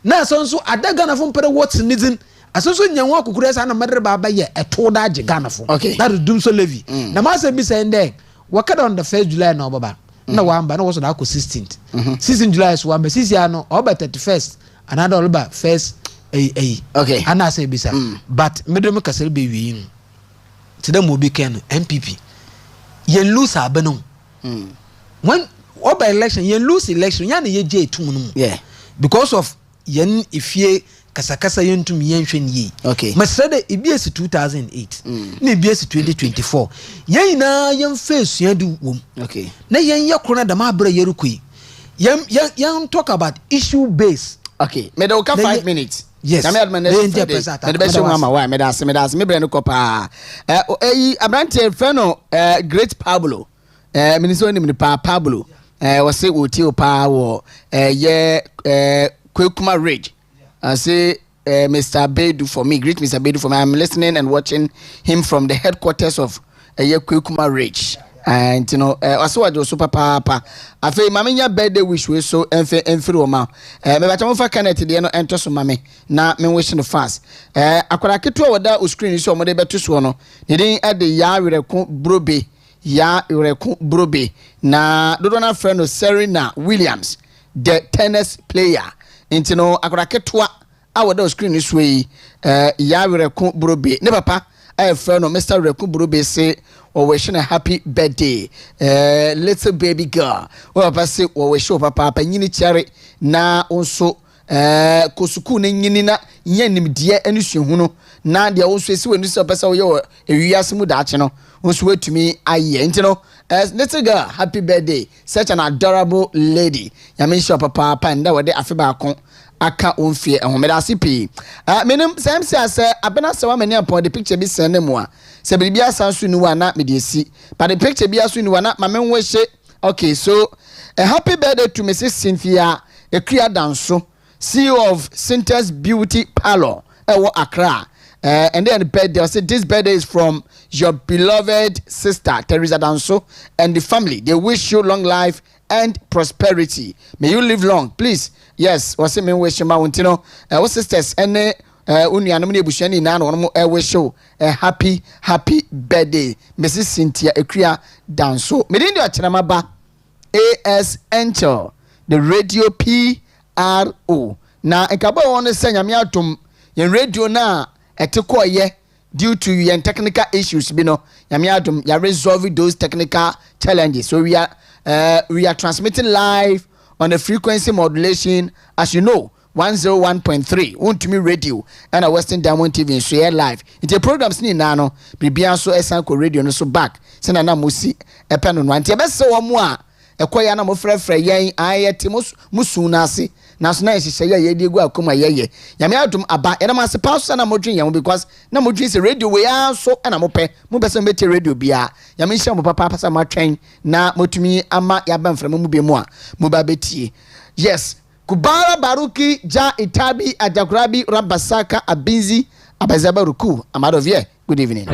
na so nso ada Ghana fu mpere what needing asoso nyanwa kokudure sa na medre ba ye eto da age Ghana fu okay that is dum so levy na ma say be say ndek wakada on the 1st July na obaba na wamba na was na ko 16th 16 July so wamba 6 ya no oba 31st another oba 1st okay ana say be say but medem kasel be wi today mo be ken MPP yen lose abeno when oba election yen lose election yan ye je etum no yeah because of yen ifie kasakasa yentum yen hwe ni okay masede EBS 2008 na EBS 2024 yen na yen face yen du wom okay na yen ye krona da ma bra yerukui yen talk about issue base okay me do ka 5 minutes yes me administration me be show mama why me das me brand ko pa abrante feno great Pablo minister ni Pablo was say oti pa wo ye Kwekuma Ridge I say Mr. Bedu for me greet Mr. Bedu for me I'm listening and watching him from the headquarters of Kwekuma Ridge and you know also what was super papa afi mama nya birthday wish we so enfiri o ma me ba chamo fa connect de no ento so mama na me wish no fast akwara keto wada o screen so mo de beto so no ne din ade ya wereko brobe na dodo na friend no Serena Williams the tennis player into no akwara keto a wada o screen so yi ya wereko brobe ne papa friend no Mr. Reku brobe say or wishing a happy birthday little baby girl well papa or wish your papa nyini cherry na also kosuku na nyini na yenim die anusu hu no na dia also esi wenu se papa wo ewiase mu daache no also wetumi aye nti no little girl happy birthday such an adorable lady ya mention your papa nda wode afi ba kon aka onfie ehomeda sipi menim samsi ase abena se wa mani upon the picture bi send mu a se bibia sansu ni wa na mediesi but the picture bi asu ni wa na mame nwehye okay so a happy birthday to Mrs. Cynthia Ekria Danso CEO of Cintas Beauty Parlor ewo Accra and then the birthday I said this birthday is from your beloved sister Teresa Danso and the family. They wish you long life and prosperity. May you live long, please. Yes, what's it mean wish you mountain? Our sisters and unuanom ne ebushani na no mo wish you a happy birthday Mrs. Cynthia Ekria Danso. Me din do Okyeremaba AS Enchill the radio PRO. Na ekabo won se nyame atom yen radio na etekoye due to yen technical issues bi no nyame adom ya resolve those technical challenges. So we are transmitting live on the frequency modulation as you know 101.3 Untumi radio and a Western Diamond TV so here live. It's programs ni na no bibia so esanko radio no so back sena na musi epe no nti e be se wo mo a ekoya na mo frefre yen ayete musu na ase na so na hihye ye de gu akoma ye yame adom aba ena ma se paso na modwen yam because na modwen se radio we aso na mo pe mo be se meti radio bia yame hye mo papa pasa matwen na motumi ama yaba mframa mu be mu a mo ba betie yes Kubara Baruki Ja Itabi Ajakrabi Rabasaka Abinzi Abazabaruku. I'm out of here. Good evening.